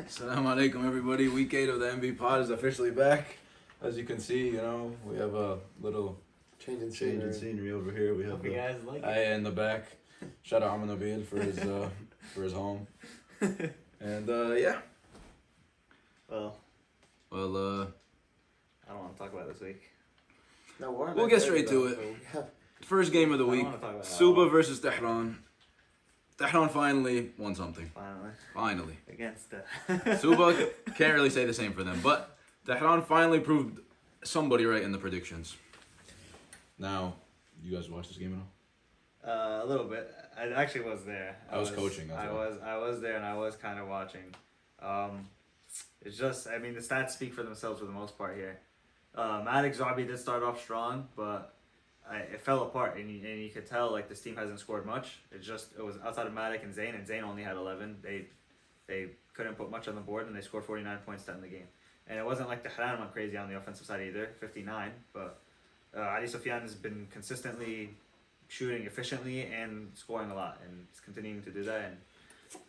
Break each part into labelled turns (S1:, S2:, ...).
S1: Assalamu alaikum, everybody. Week 8 of the MV Pod is officially back. As you can see, we have a little
S2: change in
S1: scenery over here. We have
S3: Hope you guys like it.
S1: Aya in the back. Shout out Amin Nabil for his home. And yeah.
S3: Well,
S1: I
S3: I don't want to talk about this week.
S2: No,
S1: we'll get straight to it. First game of the
S3: I don't
S1: week.
S3: wanna talk about that at
S1: Suba
S3: all.
S1: versus Tehran. Tehran finally won something.
S3: Finally.
S1: Finally.
S3: Against the...
S1: Suba can't really say the same for them, but Tehran finally proved somebody right in the predictions. Now, you guys watch this game at all?
S3: A little bit. I actually was there.
S1: I was coaching, that's
S3: I
S1: why.
S3: was there and I was kind of watching. It's just, I mean, the stats speak for themselves for the most part here. Maddox Zarbi did start off strong, but it fell apart, and you could tell like this team hasn't scored much. It was outside of Maddox and Zayn only had 11. They couldn't put much on the board, and they scored 49 points to end the game. And it wasn't like Tehran went crazy on the offensive side either, 59. But Ali Sufyan has been consistently shooting efficiently and scoring a lot, and he's continuing to do that. And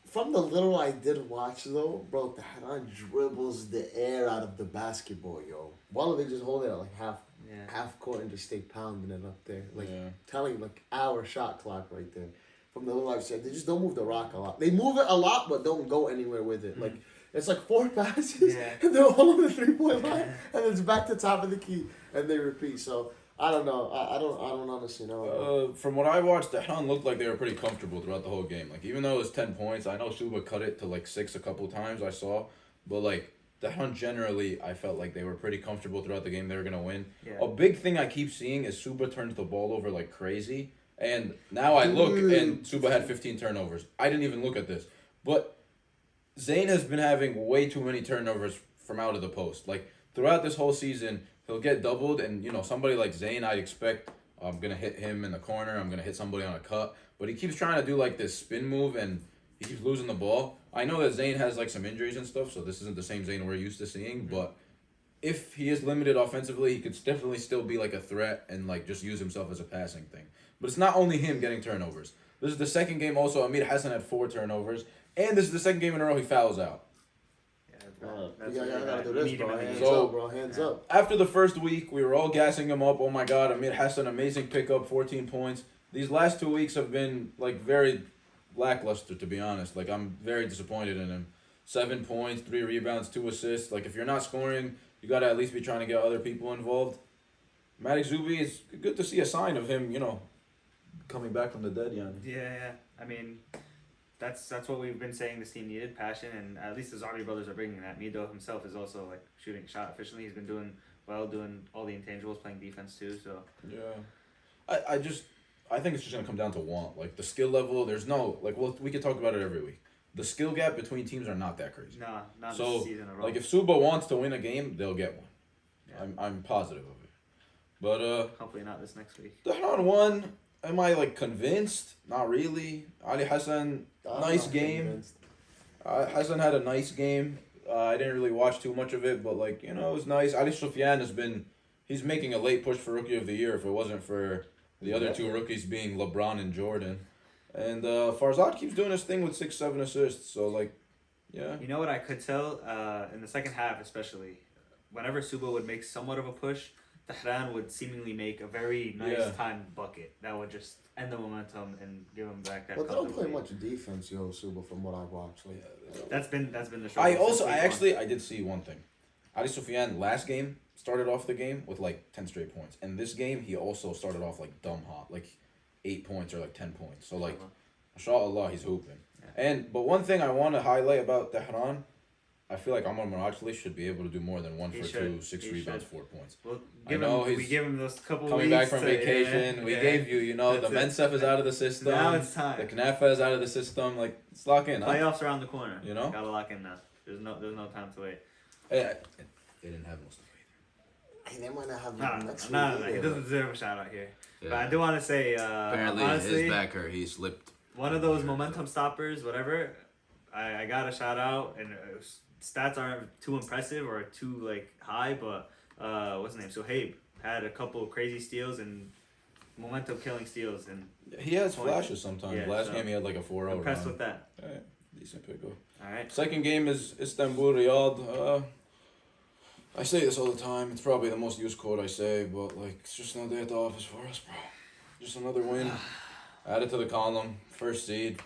S2: From the little I did watch though, bro, Tehran dribbles the air out of the basketball, yo. While they just hold it at like half court and just stay pounding it up there, like telling like our shot clock right there. From the little I said, they just don't move the rock a lot. They move it a lot, but don't go anywhere with it. Like it's like 4 passes, and they're all on the 3-point line, and it's back to top of the key, and they repeat. So I don't know. I don't honestly know.
S1: From what I watched, Tehran looked like they were pretty comfortable throughout the whole game. Like even though it was 10 points, I know Suba cut it to like 6 a couple times. I saw, but like Tehran generally, I felt like they were pretty comfortable throughout the game. They were gonna win. Yeah. A big thing I keep seeing is Suba turns the ball over like crazy. And now I look, and Suba had 15 turnovers. I didn't even look at this, but Zayn has been having way too many turnovers from out of the post. Like throughout this whole season, he'll get doubled, and somebody like Zayn, I'd expect I'm gonna hit him in the corner. I'm gonna hit somebody on a cut, but he keeps trying to do like this spin move, and he keeps losing the ball. I know that Zayn has like some injuries and stuff, so this isn't the same Zayn we're used to seeing. But if he is limited offensively, he could definitely still be like a threat and like just use himself as a passing thing. But it's not only him getting turnovers. This is the second game also. Amir Hassan had 4 turnovers, and this is the second game in a row he fouls out.
S2: You gotta do this, bro. Hands
S1: So,
S2: up, bro. Hands up.
S1: After the first week, we were all gassing him up. Oh my God, Amir Hassan, amazing pickup, 14 points. These last 2 weeks have been like very lackluster, to be honest. Like I'm very disappointed in him. 7 points, 3 rebounds, 2 assists. Like if you're not scoring, you gotta at least be trying to get other people involved. Maddox Zubi, is good to see a sign of him, coming back from the dead, Yanni.
S3: Yeah. I mean, that's what we've been saying this team needed, passion, and at least the Zarbi brothers are bringing that. Mido himself is also like shooting a shot efficiently. He's been doing well, doing all the intangibles, playing defense too. So
S1: yeah, I think it's just gonna come down to want. Like the skill level, there's no we could talk about it every week. The skill gap between teams are not that crazy.
S3: Nah, not
S1: so,
S3: this season in a row.
S1: Like if Suba wants to win a game, they'll get one. Yeah. I'm positive of it. But
S3: hopefully not this next week.
S1: Tehran won. Am I like convinced? Not really. Ali Hassan, nice game. Hassan had a nice game. I didn't really watch too much of it, but it was nice. Ali Sufyan he's making a late push for Rookie of the Year if it wasn't for the other 2 rookies being LeBron and Jordan. And Farzad keeps doing his thing with 6-7 assists. So yeah.
S3: You know what I could tell in the second half, especially whenever Suba would make somewhat of a push, Tehran would seemingly make a very nice timed bucket that would just end the momentum and give him back that.
S2: But they don't play much defense, Suba, from what I've watched.
S3: That's been the struggle.
S1: I did see one thing. Ali Sufyan last game started off the game with 10 straight points, and this game he also started off dumb hot, 8 points or 10 points. So mashallah, he's hooping. Yeah. But one thing I want to highlight about Tehran, I feel like Amar Marachli should be able to do more than 1 for 2, 6 rebounds, 4 points.
S3: Well,
S1: we
S3: give him those couple
S1: coming
S3: weeks
S1: back from vacation. We gave you, the Mensef is out of the system.
S3: Now it's time.
S1: The Knafa is out of the system. Let's lock in.
S3: Playoffs around the corner. Gotta lock in now. There's no time to wait.
S1: They didn't have most of it.
S2: Hey, they might not have next week.
S3: No. He doesn't deserve a shout out here. Yeah. But I do want to say,
S1: apparently
S3: honestly,
S1: his back hurt. He slipped.
S3: One of those momentum stoppers, whatever. I got a shout out, and stats aren't too impressive or too high, but what's his name? Sohaib had a couple of crazy steals and momentum killing steals, and
S1: he has flashes sometimes. Last game he had a 4-0.
S3: Impressed with that.
S1: Decent pickup.
S3: All right.
S1: Second game is Istanbul Riyadh. I say this all the time. It's probably the most used quote I say, but like it's just another day at the office for us, bro. Just another win. Add it to the column. First seed.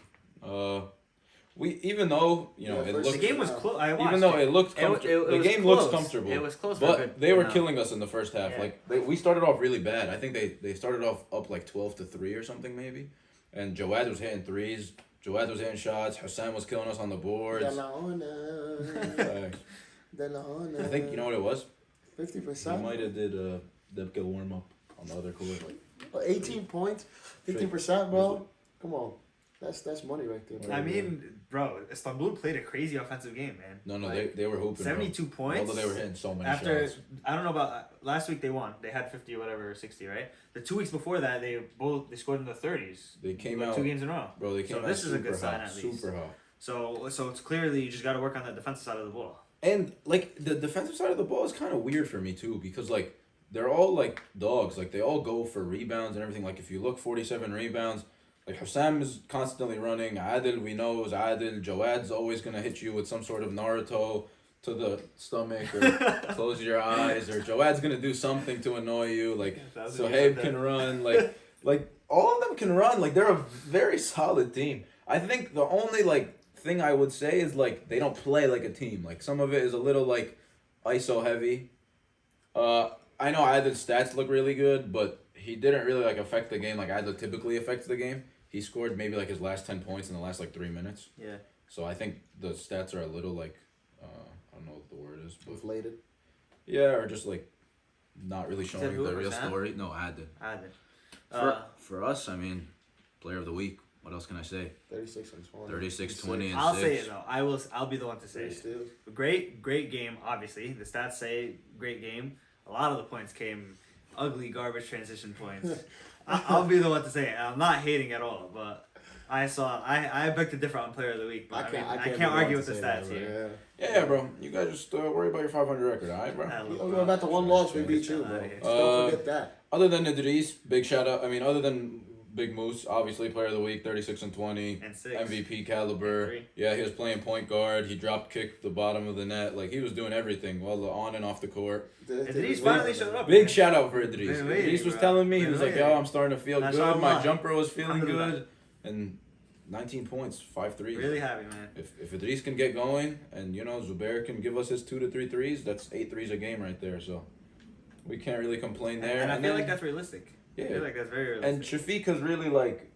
S1: We even though it looked,
S3: the game was close. I watched
S1: even though it looked comfortable, the game
S3: close.
S1: looks comfortable.
S3: It was close,
S1: but they were killing us in the first half.
S3: Yeah.
S1: Like we started off really bad. I think they started off up like 12-3 or something maybe, and Jawad was hitting threes. Jawad was hitting shots. Hassan was killing us on the boards. I think you know what it was.
S2: 50%.
S1: He might have did a Debka warm up on the other court.
S2: 18 points, 50%, bro. Come on, that's money right there. Bro.
S3: I mean, bro, Istanbul played a crazy offensive game, man.
S1: No,
S3: like,
S1: they were hooping.
S3: 72
S1: bro.
S3: points.
S1: Although they were hitting so many shots.
S3: I don't know about last week. They won. They had 50 or whatever, or 60, right? The 2 weeks before that, they scored in the 30s.
S1: They came
S3: like
S1: out
S3: 2 games in a row.
S1: Bro, they came out.
S3: This is a good
S1: hot,
S3: sign at least.
S1: Super hot.
S3: So it's clearly you just got to work on the defensive side of the ball.
S1: And like the defensive side of the ball is kind of weird for me too because like they're all like dogs. Like they all go for rebounds and everything. Like if you look, 47 rebounds. Like Hussam is constantly running. Adil, we know is Adil. Jawad's always gonna hit you with some sort of Naruto to the stomach or close your eyes, or Jawad's gonna do something to annoy you. Like Sohaib can run. Like all of them can run. Like they're a very solid team. I think the only like thing I would say is like they don't play like a team. Like some of it is a little like ISO heavy. I know Adil's stats look really good, but he didn't really like affect the game like Adil typically affects the game. He scored maybe like his last 10 points in the last like 3 minutes.
S3: Yeah.
S1: So I think the stats are a little like I don't know what the word is, but
S2: inflated.
S1: Yeah, or just like not really showing the real
S3: Sam?
S1: story. No, Adil.
S3: Adil.
S1: For us, I mean, player of the week. What else can I say?
S2: 36 and 20.
S1: 36, 20, and
S3: I'll
S1: 6.
S3: say it though. I'll be the one to say it. Great game. Obviously, the stats say great game. A lot of the points came ugly garbage transition points. I'll be the one to say it. I'm not hating at all, but I beg to differ on player of the week. But I can't argue with the stats here.
S1: Yeah, bro. You guys just worry about your 500 record, all right, bro?
S2: We're about the one loss we beat you, bro. Don't forget that.
S1: Other than Idris, big shout out. I mean, other than Big Moose, obviously player of the week, 36 and 20,
S3: and 6.
S1: MVP caliber. Yeah, he was playing point guard. He drop kicked the bottom of the net. Like he was doing everything, on and off the court.
S3: Idris finally showed up.
S1: Big shout out for Idris. Idris was telling me, he was like, "Yo, I'm starting to feel good. My jumper was feeling good," and 19 points, 5 threes.
S3: Really happy, man.
S1: If Idris can get going, and Zubair can give us his 2 to 3 threes, that's 8 threes a game right there. So we can't really complain there.
S3: And I feel like that's realistic.
S1: Yeah.
S3: I feel like that's very realistic.
S1: And Shafiq has really like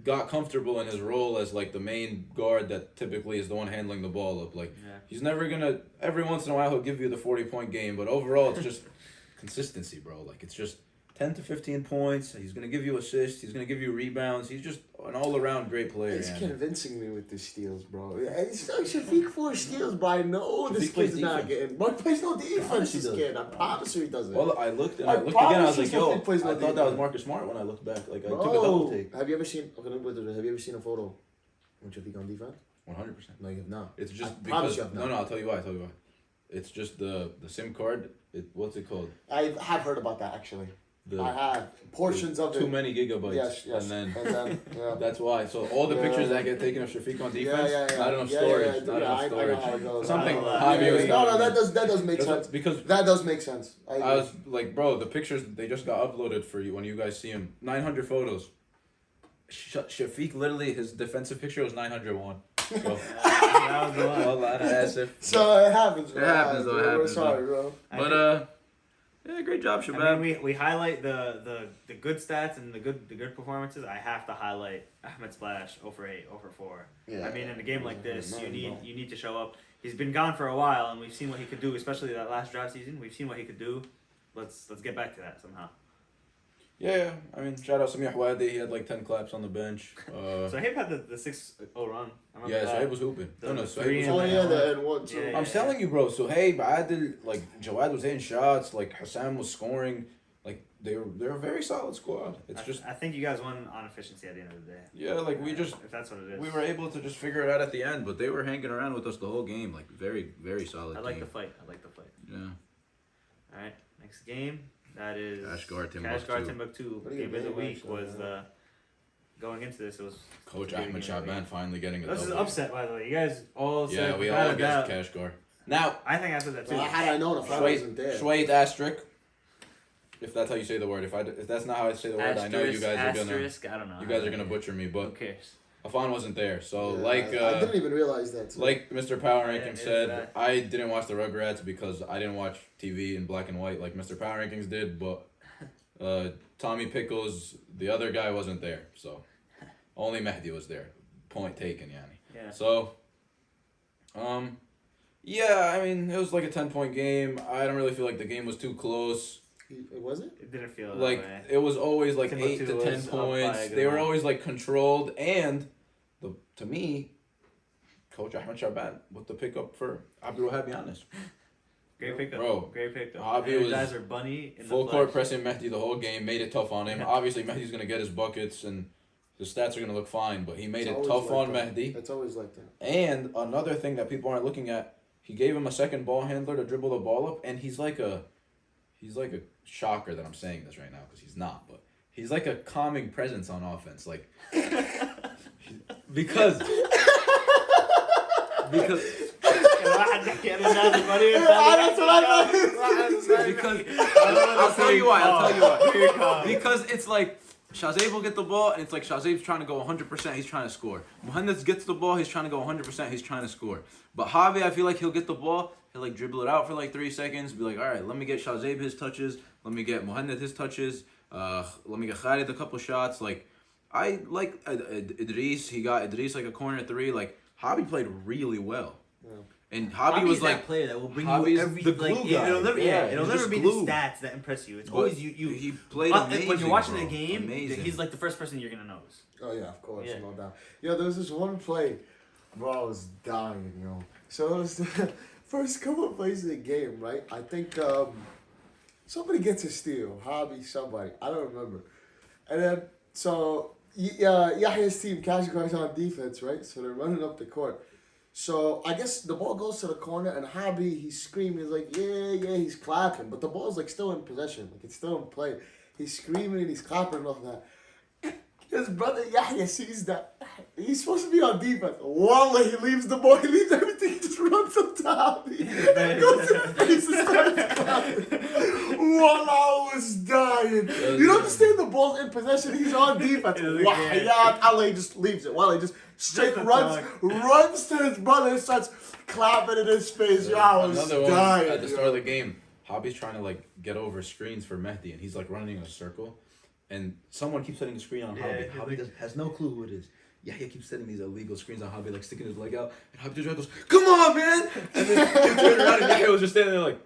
S1: got comfortable in his role as like the main guard that typically is the one handling the ball up. Like he's never gonna. Every once in a while he'll give you the 40-point game, but overall it's just consistency, bro. Like it's just 10 to 15 points. He's gonna give you assists. He's gonna give you rebounds. He's just an all-around great player.
S2: He's convincing me with the steals, bro. It's like Shafiq 4 steals, but I know this kid's not getting. But he plays no defense. This kid, I promise you, he doesn't.
S1: Well, I looked again. I was like, yo, I thought that was Marcus Smart when I looked back. Like I took a double take.
S2: Have you ever seen? Okay, have you ever seen a photo with Shafiq on defense?
S1: 100%.
S2: No, you have not.
S1: It's just because no, I'll tell you why. It's just the SIM card. What's it called?
S2: I have heard about that actually. I have portions of it.
S1: Too many gigabytes.
S2: Yes.
S1: And then that's why. So all the pictures that get taken of Shafiq on defense, not enough storage. Not enough storage.
S2: I know how it goes.
S1: Something.
S2: No, that does make sense.
S1: Because
S2: that does make sense.
S1: I was like, bro, the pictures they just got uploaded for you when you guys see them. 900 photos. Shafiq literally his defensive picture was 901. So,
S3: that was the one.
S2: So it happens.
S1: It happens though. It happens.
S2: Sorry, bro.
S1: But yeah, great job, Shabab.
S3: I mean, we highlight the good stats and the good performances. I have to highlight Ahmed Splash 0 for 8, 0 for 4.
S2: Yeah,
S3: I mean, in a game like this, you need to show up. He's been gone for a while, and we've seen what he could do, especially that last draft season. We've seen what he could do. Let's get back to that somehow.
S1: Yeah, I mean, shout out Samih Wadi. He had like 10 claps on the bench.
S3: So Haib had the 6-0 run.
S1: Yeah, Suhaib was hooping.
S2: Suhaib was the one too.
S1: I'm telling you, bro. Suhaib, Adil, like Jawad was hitting shots. Like Hassan was scoring. Like they're a very solid squad.
S3: I think you guys won on efficiency at the end of the day.
S1: Yeah, like
S3: if that's what it is.
S1: We were able to just figure it out at the end, but they were hanging around with us the whole game. Like very, very solid.
S3: I like the fight.
S1: Yeah.
S3: All right, next game. That is
S1: Kashgar
S3: Timbuktu. Game of the week was going into this, it was
S1: Coach Ahmed Shaban finally getting a
S3: This is
S1: W.
S3: upset, by the way. You guys all said
S1: Yeah, we all guessed Kashgar. Now,
S3: I think I said that too.
S2: Well, had I known if I wasn't there.
S1: Shwait asterisk. If that's how you say the word. If that's not how I say the word, I know you guys are gonna.
S3: I don't know.
S1: You guys are gonna butcher me,
S3: Who
S1: but
S3: cares?
S1: Afan wasn't there, so
S2: Yeah, I didn't even realize that. Too.
S1: like Mr. Power Ranking
S3: neither
S1: said,
S3: did
S1: I didn't watch the Rugrats because I didn't watch TV in black and white like Mr. Power Rankings did, but Tommy Pickles, the other guy, wasn't there, so only Mehdi was there. Point taken, Yani.
S3: Yeah.
S1: So, yeah, I mean, it was like a 10-point game. I don't really feel like the game was too close.
S2: Was it?
S3: It didn't feel
S1: Like
S3: that way.
S1: it was always like
S3: Timbuktu
S1: 8 to 10
S3: was up by
S1: points.
S3: a good
S1: They were
S3: amount.
S1: always like controlled, and to me, Coach Ahmed Shaban with the pickup for Abdul Wahab Yanis.
S3: Great pickup.
S1: Bro,
S3: Great pickup.
S1: Hobby was
S3: Energizer Bunny in
S1: full
S3: the
S1: court
S3: flesh.
S1: pressing Mehdi the whole game, made it tough on him.
S3: Yeah.
S1: Obviously, Mehdi's gonna get his buckets and the stats are gonna look fine, but he made
S2: It's
S1: it
S2: always
S1: tough
S2: like
S1: on
S2: that.
S1: Mehdi.
S2: It's always like that.
S1: And another thing that people aren't looking at, he gave him a second ball handler to dribble the ball up, and he's like a shocker that I'm saying this right now because he's not, but he's like a calming presence on offense, like because
S2: That's what I
S1: because I'll tell you why. Because it's like Shazib will get the ball, and it's like Shazib's trying to go 100%, he's trying to score. Muhammad gets the ball, he's trying to go 100%, he's trying to score. But Javi, I feel like he'll get the ball, he'll like dribble it out for like 3 seconds, be like, all right, let me get Shazib his touches, let me get Muhammad his touches, let me get Khalid a couple shots. Like, I like Idris, he got Idris like a corner 3. Like, Javi played really well.
S2: Yeah.
S1: And Javi was
S4: that
S1: like
S4: player that will bring
S1: Javi's
S4: you every
S1: the
S4: like
S1: glue guy.
S4: it'll never
S1: Yeah,
S4: it'll
S1: he's
S4: never
S1: just
S4: be
S1: glue.
S4: the stats that impress you. It's
S1: But
S4: always you.
S1: he played amazing,
S4: when you're watching
S1: bro.
S4: the game,
S1: Amazing.
S4: he's like the first person you're gonna notice.
S2: Oh yeah, of course,
S4: Yeah.
S2: no doubt. Yo, there was this one play, bro, I was dying, yo. So it was the first couple of plays of the game, right? I think somebody gets a steal, Hobby, somebody, I don't remember. And then so Yahya's team, Cash guys on defense, right? So they're running up the court. So I guess the ball goes to the corner, and Hobby, he's screaming, he's like, yeah, he's clapping, but the ball's like still in possession, like it's still in play. He's screaming and he's clapping and all that. His brother Yahya sees that he's supposed to be on defense. Wallah, he leaves the ball, he leaves everything, he just runs up to Hobby, goes in his face and starts clapping. Wallah, I was dying. You don't understand, the ball's in possession, he's on defense. Wahayat Allah just leaves it. Wallah, just straight runs to his brother and starts clapping in his face. Yeah, I was
S1: another one
S2: dying.
S1: at the start of the game. Hobby's trying to like get over screens for Mehdi, and he's like running in a circle, and someone keeps setting a screen on Hobby. Hobby has no clue who it is. Yahya keeps setting these illegal screens on Hobby, like sticking his leg out, and Hobby just goes, "Come on, man!" And then he turned around, and Yahya was just standing there like.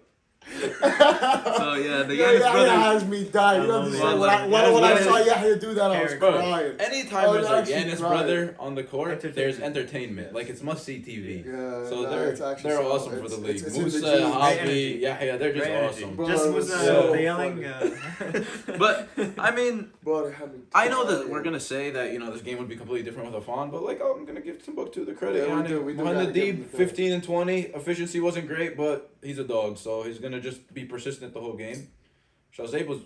S1: So yeah, the youngest
S2: Yahya
S1: brother.
S2: has me dying. You know what I'm saying? When I saw Yahya do that, I was
S1: Bro,
S2: crying.
S1: anytime there's like
S2: actually
S1: Yanis
S2: crying.
S1: brother on the court, there's entertainment. Like it's must see TV.
S2: Yeah,
S1: So
S2: nah,
S1: they're
S2: it's actually
S1: they're
S2: so-
S1: awesome for
S2: it's-
S1: the league.
S2: it's in the
S1: Musa,
S2: genes.
S1: Hobby, Yahya, they're just
S3: Great energy.
S1: awesome.
S2: Bro,
S3: Just
S2: it
S3: was
S2: was so
S3: the yelling.
S1: But I mean,
S2: Bro, they had me
S1: I know that
S2: dying.
S1: we're gonna say that this game would be completely different with Afan, but like I'm gonna give Timbuktu the credit.
S2: Yeah, we do
S1: Behind
S2: gotta
S1: the
S2: give him
S1: deep,
S2: the credit.
S1: 15 and 20. Efficiency wasn't great, but he's a dog, so he's gonna just be persistent the whole game. Shazib was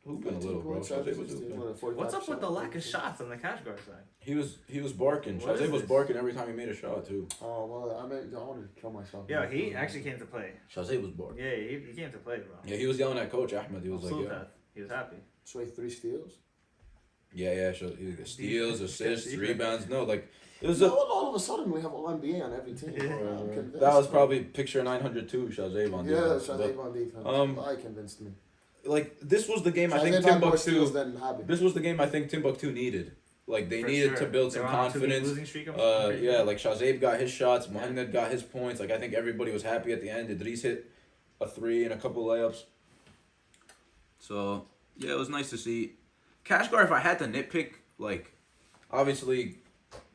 S1: hooping a little, bro. Shazib was hooping.
S3: What's up with the lack of shots on the Cash Guard side?
S1: He was barking.
S3: What
S1: Shazib
S3: is
S1: was
S3: this?
S1: barking every time he made a shot too.
S2: Oh well, I wanted to kill myself.
S3: Yeah, he actually came to play.
S1: Shazib was barking.
S3: Yeah, he came to play, bro.
S1: Yeah, he was yelling at Coach Ahmed. He was like,
S3: Salute
S1: yeah.
S3: that. He was happy.
S2: So 3 steals.
S1: Yeah, he steals, assists,
S3: Defense.
S1: rebounds. No, like it was
S2: No, all of a sudden we have all NBA on every team.
S3: Yeah.
S2: I'm convinced.
S1: that was probably picture 902 Shazib on
S2: Yeah,
S1: defense.
S2: Shazib on defense. I convinced me.
S1: Like this was the game I think
S2: Shazib had more steals
S1: Timbuktu.
S2: than Habib.
S1: This was the game I think Timbuktu needed. Like they
S3: For
S1: needed
S3: sure.
S1: to build
S3: They
S1: some
S3: were on a 2-game
S1: confidence.
S3: losing streak, I'm pretty
S1: Yeah,
S3: sure.
S1: like Shazib got his shots, Muhammad got his points. Like I think everybody was happy at the end. Idris hit a 3 and a couple layups. So yeah, it was nice to see. Kashgar, if I had to nitpick, like obviously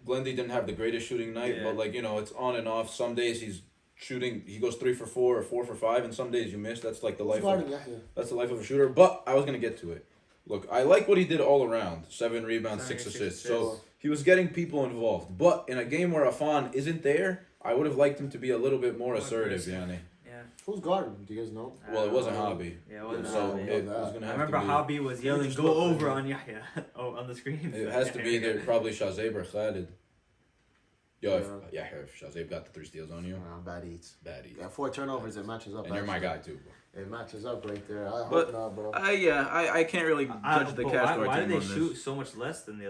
S1: Glendy didn't have the greatest shooting night,
S3: Yeah.
S1: but like it's on and off. Some days he goes 3 for 4 or 4 for 5, and some days you miss. That's like the life.
S2: Guarding Yahya.
S1: That's the life of a shooter. But I was gonna get to it. Look, I like what he did all around. 7 rebounds, 6 assists. So he was getting people involved. But in a game where Afan isn't there, I would have liked him to be a little bit more assertive, Yanni.
S3: Yeah,
S2: Who's guarding? Do you guys know?
S1: Well, it wasn't Hobby.
S3: Yeah, it wasn't
S1: So
S3: Hobby.
S1: it was gonna
S3: I
S1: have
S3: remember
S1: to be.
S3: Hobby was yelling,
S2: just
S3: "Go
S2: look
S3: over"
S2: like
S3: on Yahya on the screen.
S1: It has to be either probably Shazib or Khalid. Yo,
S2: Yeah.
S1: if Shazib got the 3 steals on you,
S2: Bad eats.
S1: bad eat.
S2: Yeah, 4 turnovers. It matches up.
S1: And you're my
S2: actually.
S1: guy too, bro.
S2: It matches up right there. I
S1: But-
S2: hope not, bro.
S1: I can't really judge the
S3: but
S1: cash
S3: why
S1: team
S3: did they
S1: on
S3: shoot
S1: this.
S3: so much less than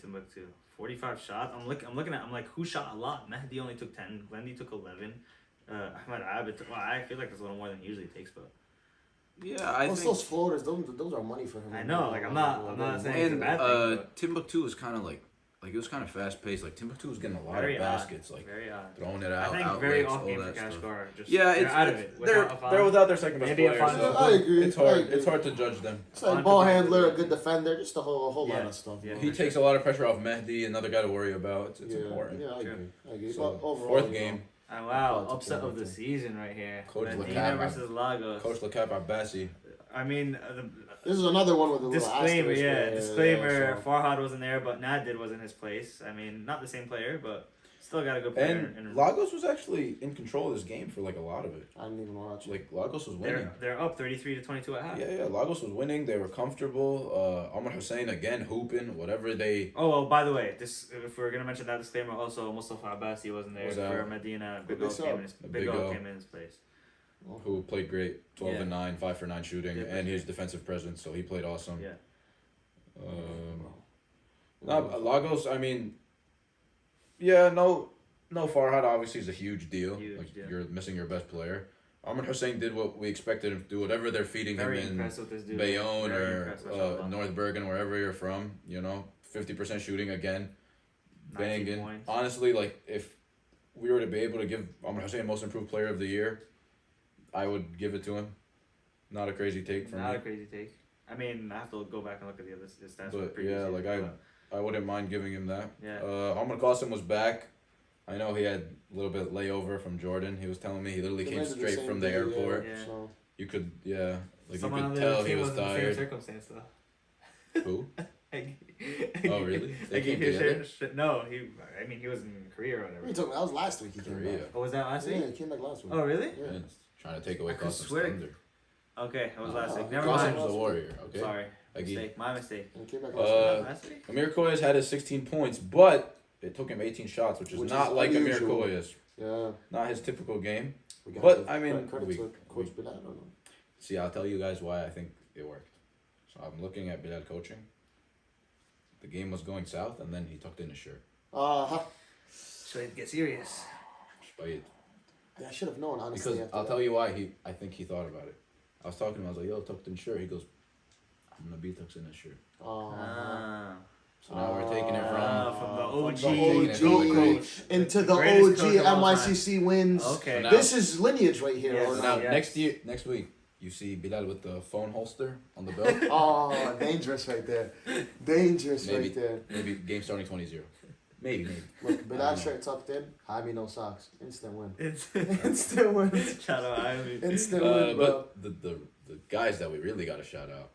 S3: Timbuktu? 45 shots. I'm looking at. I'm like, who shot a lot? Mehdi only took 10. Glendy took 11. Ahmed Abid. Well, I feel like that's a little more than he usually takes, but.
S1: Yeah, I think.
S2: those floaters, those are money for him.
S3: I know, like I'm not saying it's a
S1: And
S3: bad thing. But
S1: Timbuktu was kind of like it was kind of fast paced. Like Timbuktu was getting a lot
S3: very
S1: of baskets,
S3: odd.
S1: like
S3: Very odd.
S1: throwing it
S3: I
S1: out.
S3: think
S1: outlets,
S3: very off
S1: all
S3: game
S1: that
S3: for
S1: stuff.
S3: Kashgar. Just
S1: Yeah,
S3: they're out of it.
S1: they're without their second best
S3: Maybe a
S1: player.
S3: fun-
S1: So
S2: I agree.
S1: It's
S2: I
S1: hard.
S2: agree.
S1: It's hard to judge them.
S2: It's like ball handler, a good defender, just a whole lot
S3: Yeah.
S2: of stuff.
S3: Yeah.
S2: bro.
S1: He takes a lot of pressure off Mehdi, another guy to worry about. It's important.
S2: Yeah, I
S3: Sure.
S2: agree. I agree.
S1: So,
S2: But overall,
S1: fourth
S2: you
S1: game,
S2: know,
S3: Wow,
S2: I'll
S3: upset
S2: take
S3: of the
S2: everything.
S3: season right here.
S1: Coach
S3: Medina
S1: Lacab-
S3: versus Lagos.
S1: Coach Lacap Abbasi.
S3: I mean,
S2: This is another one with a little
S3: disclaimer,
S2: asterisk.
S3: yeah, disclaimer.
S2: so-
S3: Farhad wasn't there, but Nadid was in his place. I mean, not the same player, but still got a good player.
S1: And Lagos was actually in control of this game for like a lot of it.
S2: I didn't even watch.
S1: Like Lagos was winning.
S3: they're up 33-22 at half.
S1: Yeah, Lagos was winning. They were comfortable. Amr Hussein again hooping. Whatever they.
S3: Oh well, by the way, this if we're gonna mention that disclaimer, also Mustafa Abbasi wasn't there
S1: Was
S3: for
S1: out.
S3: Medina.
S2: Who'd
S3: Big O
S2: they
S3: came
S2: sub?
S3: in his
S1: Big
S3: Big O
S1: O.
S3: came in his place.
S1: Who played great, 12
S3: Yeah.
S1: and 9, 5 for 9 shooting,
S3: Yeah,
S1: and his defensive presence, so he played awesome.
S3: Yeah.
S1: Lagos, I mean, yeah, no Farhad obviously is a huge deal.
S3: Huge
S1: like
S3: deal.
S1: you're missing your best player. Ahmed Hussein did what we expected him to do. Whatever they're feeding
S3: Very
S1: him in
S3: impressed with this dude.
S1: Bayonne
S3: Very
S1: or
S3: impressed, mashallah.
S1: North Bergen, wherever you're from, 50% shooting again,
S3: 19
S1: banging.
S3: points.
S1: Honestly, like if we were to be able to give Ahmed Hussein Most Improved Player of the Year, I would give it to him. Not a crazy take from
S3: Not
S1: me.
S3: a crazy take. I mean, I have to go back and look at the other stats. from
S1: But
S3: previous
S1: yeah,
S3: seasons,
S1: like
S3: but-
S1: I wouldn't mind giving him that.
S3: Yeah.
S1: Ahmed Qasim was back. I know he had a little bit layover from Jordan. He was telling me he literally
S2: They
S1: came
S2: landed the
S1: straight
S2: same
S1: from the
S2: day,
S1: airport.
S3: Yeah.
S2: So
S1: You could, like
S3: Someone
S1: you
S3: on
S1: could
S3: the
S1: tell
S3: other
S1: he
S3: team
S1: was
S3: was in the same
S1: tired.
S3: circumstance though.
S1: Who?
S3: oh
S1: really? They
S3: Like
S1: came
S3: he
S1: together?
S3: No, he was in Korea or
S2: what are you
S3: whatever.
S2: talking about? That was last week. He came
S1: Korea.
S2: back.
S3: Oh, was that last
S2: Yeah,
S3: week?
S2: he came back last week.
S3: Oh, really?
S2: Yeah.
S1: Yeah, trying to take away
S3: I could
S1: Qasim's
S3: swear-
S1: thunder.
S3: Okay, it was last week.
S2: Oh,
S3: Never
S1: Qasim's
S3: mind.
S1: the warrior. Okay.
S3: Sorry,
S1: Agi.
S3: mistake. My mistake.
S2: He came back
S3: Last week?
S1: Amir Koyas had his 16 points, but it took him 18 shots, which is
S2: Which
S1: not
S2: is
S1: like Amir
S2: unusual.
S1: Koyas.
S2: Yeah.
S1: Not his typical game.
S2: We gotta
S1: But,
S2: give
S1: I mean,
S2: credit
S1: we-
S2: to Coach Bilal. I don't know.
S1: See, I'll tell you guys why I think it worked. So I'm looking at Bilal coaching. The game was going south, and then he tucked in his shirt.
S3: So it get serious.
S1: Spite.
S2: I should have known, honestly.
S1: Because I'll tell you why I think he thought about it. I was talking to him, I was like, yo, tucked in shirt. He goes, I'm gonna be tucked in his shirt.
S3: Ah.
S1: So now we're taking it
S3: From the OG,
S1: taking it from
S3: GOAT
S1: the
S3: coach.
S2: into the
S3: greatest
S2: OG
S3: coach of all time.
S2: MYCC wins.
S3: Okay.
S1: So now-
S2: This is lineage right here.
S3: Yes.
S2: or
S1: So
S2: not?
S1: now
S3: Yes.
S1: next week, you see Bilal with the phone holster on the belt.
S2: Oh, dangerous right there. Dangerous
S1: Maybe.
S2: right there.
S1: Maybe game starting 20-0. Maybe.
S2: Look,
S1: I
S2: Bilal
S1: don't know.
S2: shirt tucked in. Jaime no socks. Instant win.
S3: It's
S2: Instant win.
S3: shout out Ivy.
S2: Instant win, bro.
S1: But the guys that we really got to shout out.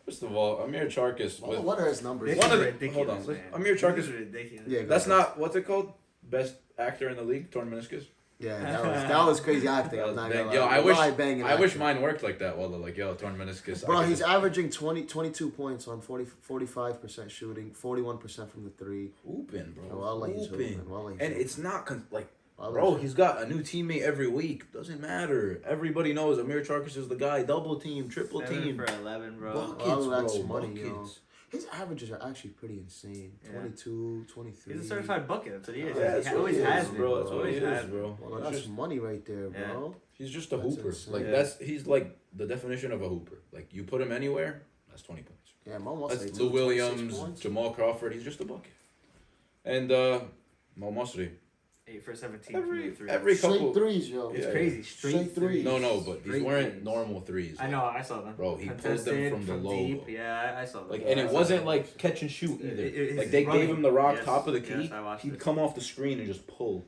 S1: First of all, Amir Charkis.
S2: Well,
S1: With,
S2: what are his numbers?
S3: This
S1: One
S3: is
S1: of the-
S3: ridiculous,
S1: hold on,
S3: man.
S1: Amir Charkis-
S3: This is ridiculous.
S2: Yeah, go
S1: that's
S2: ahead.
S1: not, what's it called? Best actor in the league, Torn Meniscus.
S2: Yeah, that was crazy acting.
S1: That
S2: I'm
S1: was
S2: not
S1: bang.
S2: gonna
S1: Yo,
S2: lie.
S1: I wish
S2: Lie banging
S1: I wish
S2: acting.
S1: mine worked like that. Well, like, yo, Torn Meniscus. I
S2: Bro,
S1: could
S2: he's
S1: just
S2: averaging 22 points on 45% shooting, 41% from the three.
S1: hooping, bro.
S2: Oh, I'll let you
S1: Hooping.
S2: man. I'll let you
S1: And
S2: joke.
S1: it's not like,
S2: I'll let
S1: bro,
S2: you-
S1: he's got a new teammate every week. Doesn't matter. Everybody knows Amir Charkis is the guy. Double team, triple
S3: 7
S1: team.
S3: for 11, bro.
S1: Buckets,
S2: All that's
S1: bro.
S2: money, yo.
S1: Buckets.
S2: His averages are actually pretty insane.
S3: Yeah.
S2: 22, 23.
S3: He's a certified bucket. That's what he is.
S1: Yeah, that's
S3: he
S1: what
S3: always
S1: he
S3: has
S1: is,
S3: been.
S1: bro. That's what
S3: Always
S1: he is,
S3: has been.
S1: bro.
S2: Well,
S1: He's
S2: that's
S1: just-
S2: money right there,
S3: Yeah.
S2: bro.
S1: He's just a
S2: That's
S1: hooper.
S2: insane.
S1: Like
S3: Yeah.
S1: he's like the definition of a hooper. Like you put him anywhere, that's 20 points.
S2: Yeah, Mo Musli
S1: That's
S2: took
S1: Lou
S2: 26
S1: Williams,
S2: points.
S1: Jamal Crawford. He's just a bucket. And Mo Musri.
S3: 8 for 17 from the three.
S1: Every
S2: Straight
S1: couple.
S2: threes, yo.
S3: It's
S1: Yeah.
S3: crazy. Straight
S2: Straight threes.
S3: threes.
S1: No, but these
S3: Straight
S1: weren't
S3: threes.
S1: normal threes.
S3: I know, I saw them.
S1: Bro, he pulled them
S3: Contested
S1: from the
S3: deep.
S1: logo.
S3: Yeah, I saw them.
S1: Like,
S3: Yeah,
S1: and
S3: I
S1: it
S3: saw
S1: wasn't
S3: them.
S1: like catch and shoot either.
S3: His
S1: Like they gave
S3: running-
S1: him the rock
S3: yes,
S1: top of the key.
S3: yes, I watched
S1: He'd
S3: it.
S1: come off the screen and just pull.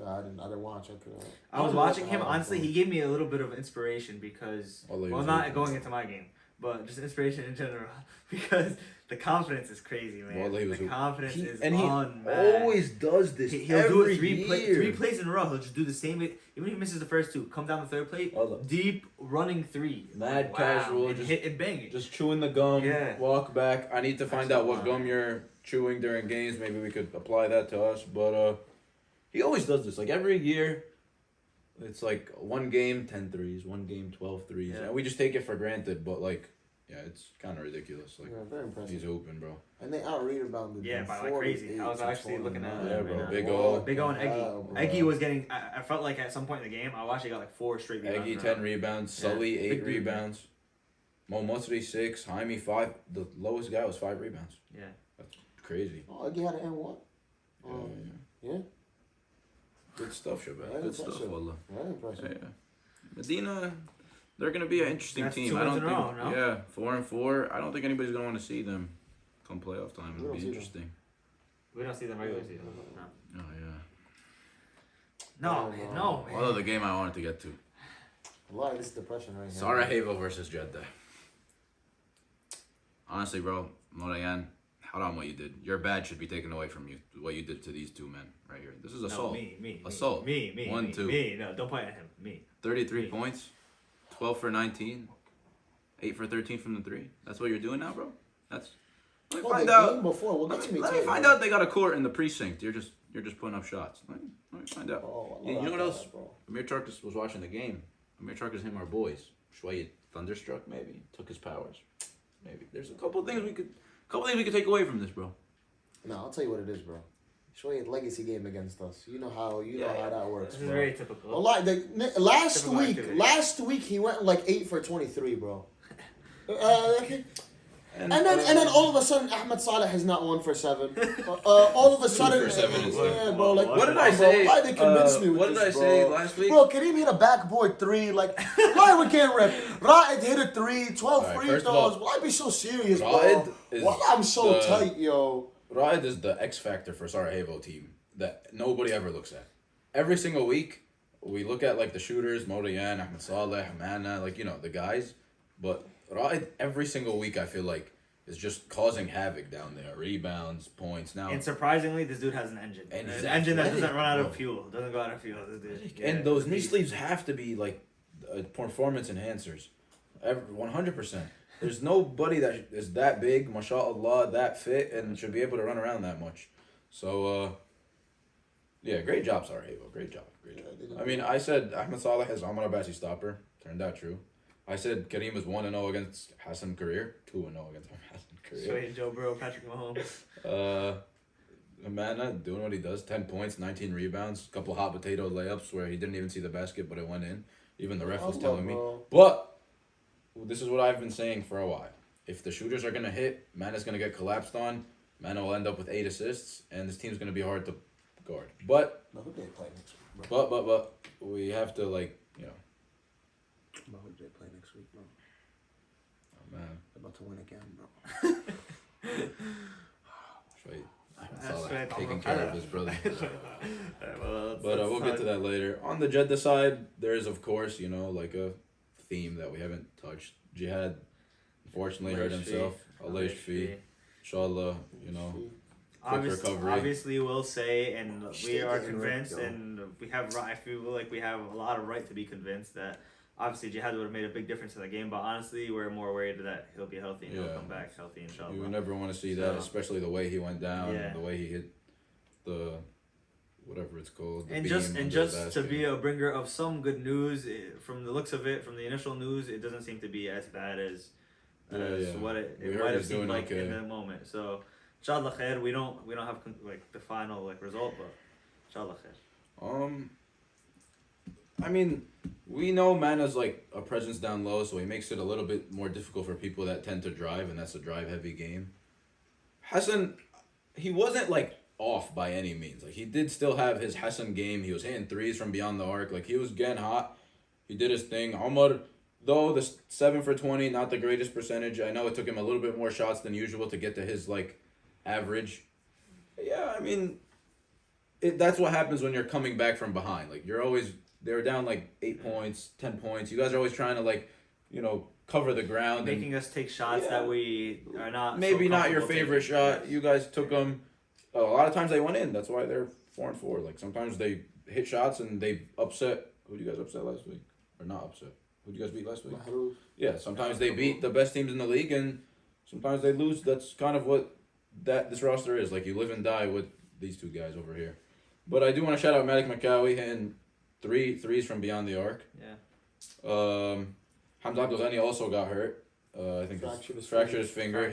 S2: I didn't watch. I could.
S3: I was watching him. Honestly, he gave me a little bit of inspiration because,
S1: Although he
S3: well,
S1: was
S3: not
S1: weak.
S3: going into my game, but just inspiration in general because the confidence is crazy, man.
S1: Well,
S3: the confidence is
S1: and
S3: unmatched.
S1: he always does this.
S3: He'll do it
S1: three
S3: three plays in a row. He'll just do the same. Even if he misses the first two, come down the third plate, deep running three,
S1: mad casual,
S3: and
S1: just
S3: hit and bang it.
S1: Just chewing the gum.
S3: Yeah.
S1: Walk back. I need to find out what gum you're chewing during games. Maybe we could apply that to us. But he always does this. Like every year, it's like one game 10 threes, one game 12 threes, and we just take it for granted. But like, yeah, it's kind of ridiculous. Like,
S2: very impressive.
S1: He's hooping, bro.
S2: And they out-rebounded.
S3: Yeah, by like crazy. I was actually looking at
S1: it, bro. Big O
S3: and Eggy. Eggy was getting. I felt like at some point in the game, I watched he got like 4 straight rebounds.
S1: Eggy 10 rebounds. Sully 8 rebounds. Mostly 6. Jaime 5. The lowest guy was 5 rebounds.
S3: Yeah,
S1: that's crazy.
S2: Oh, Eggy had an N1. Yeah.
S1: Good stuff, Shabbat. Good stuff, Wallah.
S2: Very impressive.
S1: Yeah. Medina, they're gonna be an interesting
S3: That's
S1: team.
S3: 2
S1: I don't
S3: wins in
S1: think.
S3: a row, no?
S1: Yeah, 4-4. I don't think anybody's gonna want to see them come playoff time. It'll
S2: don't
S1: be
S2: see them.
S1: interesting.
S3: we don't see them regular season. No.
S1: Oh yeah.
S3: No, man.
S1: Although the game I wanted to get to.
S2: A lot of this depression right now.
S1: Sarajevo versus Jeddah. Honestly, bro, Morayan, haram what you did. Your badge should be taken away from you. What you did to these 2 men right here. This is assault. Assault.
S3: Me.
S1: 1, 2.
S3: Me. No, don't point at him. Me.
S1: 33 points. 12 for 19. 8 for 13 from the 3. That's what you're doing now, bro? Let me find out. Let me find out they got a court in the precinct. You're just putting up shots. Let me find out. You know what else? Amir Charkis was watching the game. Amir Charkis and him are boys. Shway thunderstruck maybe. Took his powers. Maybe. There's a couple things we could take away from this, bro.
S2: No, I'll tell you what it is, bro. Show you a legacy game against us. You know how that works.
S3: This is very typical.
S2: A lot. Last week he went like 8 for 23, bro. And then all of a sudden Ahmed Saleh has not 1 for 7. All of a sudden,
S1: 2 for 7 is like,
S2: bro. Like,
S1: what did I say?
S2: Why they convince me with
S1: what did
S2: this,
S1: I say
S2: bro?
S1: last week?
S2: Bro, Kareem hit a backboard 3. Like, why we getting ripped? Raed hit a 3, 12 free throws. Why be so serious, bro? Why I'm so tight, yo.
S1: Raed is the X factor for Sarajevo team that nobody ever looks at. Every single week, we look at like the shooters, Morayan, Ahmed Saleh, Hamana, like, you know, the guys. But Raed, every single week, I feel like, is just causing havoc down there. Rebounds, points. Now,
S3: and surprisingly, this dude has an engine.
S1: And
S3: an engine that doesn't run out of fuel. Doesn't go out of fuel.
S1: And those knee sleeves have to be like performance enhancers. 100%. There's nobody that is that big, mashallah, that fit, and should be able to run around that much. So, yeah, great job, Sarajevo. Great job. I mean, I said Ahmed Saleh has Amar Abbasi stopper. Turned out true. I said Kareem was 1-0 against Hassan Career. 2-0 against Hassan Career.
S3: Straight Joe Burrow, Patrick Mahomes.
S1: Amana doing what he does. 10 points, 19 rebounds. Couple hot potato layups where he didn't even see the basket, but it went in. Even the ref was telling me. But this is what I've been saying for a while. If the shooters are going to hit, Mana's going to get collapsed on. Mana will end up with 8 assists, and this team's going to be hard to guard. But we have to, like, you know.
S2: Who they play next week, bro?
S1: Oh, man.
S2: They're about to win again, bro.
S1: Taking care of his brother. But we'll get to that later. On the Jeddah side, there is, of course, you know, like a theme that we haven't touched. Jihad, unfortunately, hurt himself. Alaysh Fi. Inshallah, you know, quick recovery.
S3: Obviously, we'll say, and we are convinced, and I feel like we have a lot of right to be convinced that obviously Jihad would have made a big difference in the game, but honestly, we're more worried that he'll be healthy and he'll come back healthy, inshallah.
S1: You would never want to see that, especially the way he went down, the way he hit the whatever it's called.
S3: And just to be a bringer of some good news, from the looks of it, from the initial news, it doesn't seem to be as bad as what it might have seemed like in the moment. So, inshallah khair. We don't have like the final result, but inshallah khair.
S1: I mean, we know Mana's like a presence down low, so he makes it a little bit more difficult for people that tend to drive, and that's a drive-heavy game. Hassan, he wasn't like off by any means. Like, he did still have his Hassan game. He was hitting threes from beyond the arc. Like, he was getting hot. He did his thing. Omar, though, the 7 for 20, not the greatest percentage. I know it took him a little bit more shots than usual to get to his like average. Yeah, I mean, that's what happens when you're coming back from behind. Like, they were down like 8 points, 10 points. You guys are always trying to cover the ground.
S3: Making us take shots that we are not.
S1: Maybe
S3: so
S1: not your
S3: comfortable
S1: favorite
S3: taking.
S1: shot. You guys took them. A lot of times they went in. That's why they're 4-4. Like sometimes they hit shots and they upset. Who did you guys upset last week? Or not upset? Who did you guys beat last week? Yeah. Sometimes they beat the best teams in the league, and sometimes they lose. That's kind of what this roster is. Like you live and die with these two guys over here. But I do want to shout out Malik McCowie hitting 3 threes from beyond the arc.
S3: Yeah.
S1: Hamza Abdul-Ghani also got hurt. I think fractured his finger.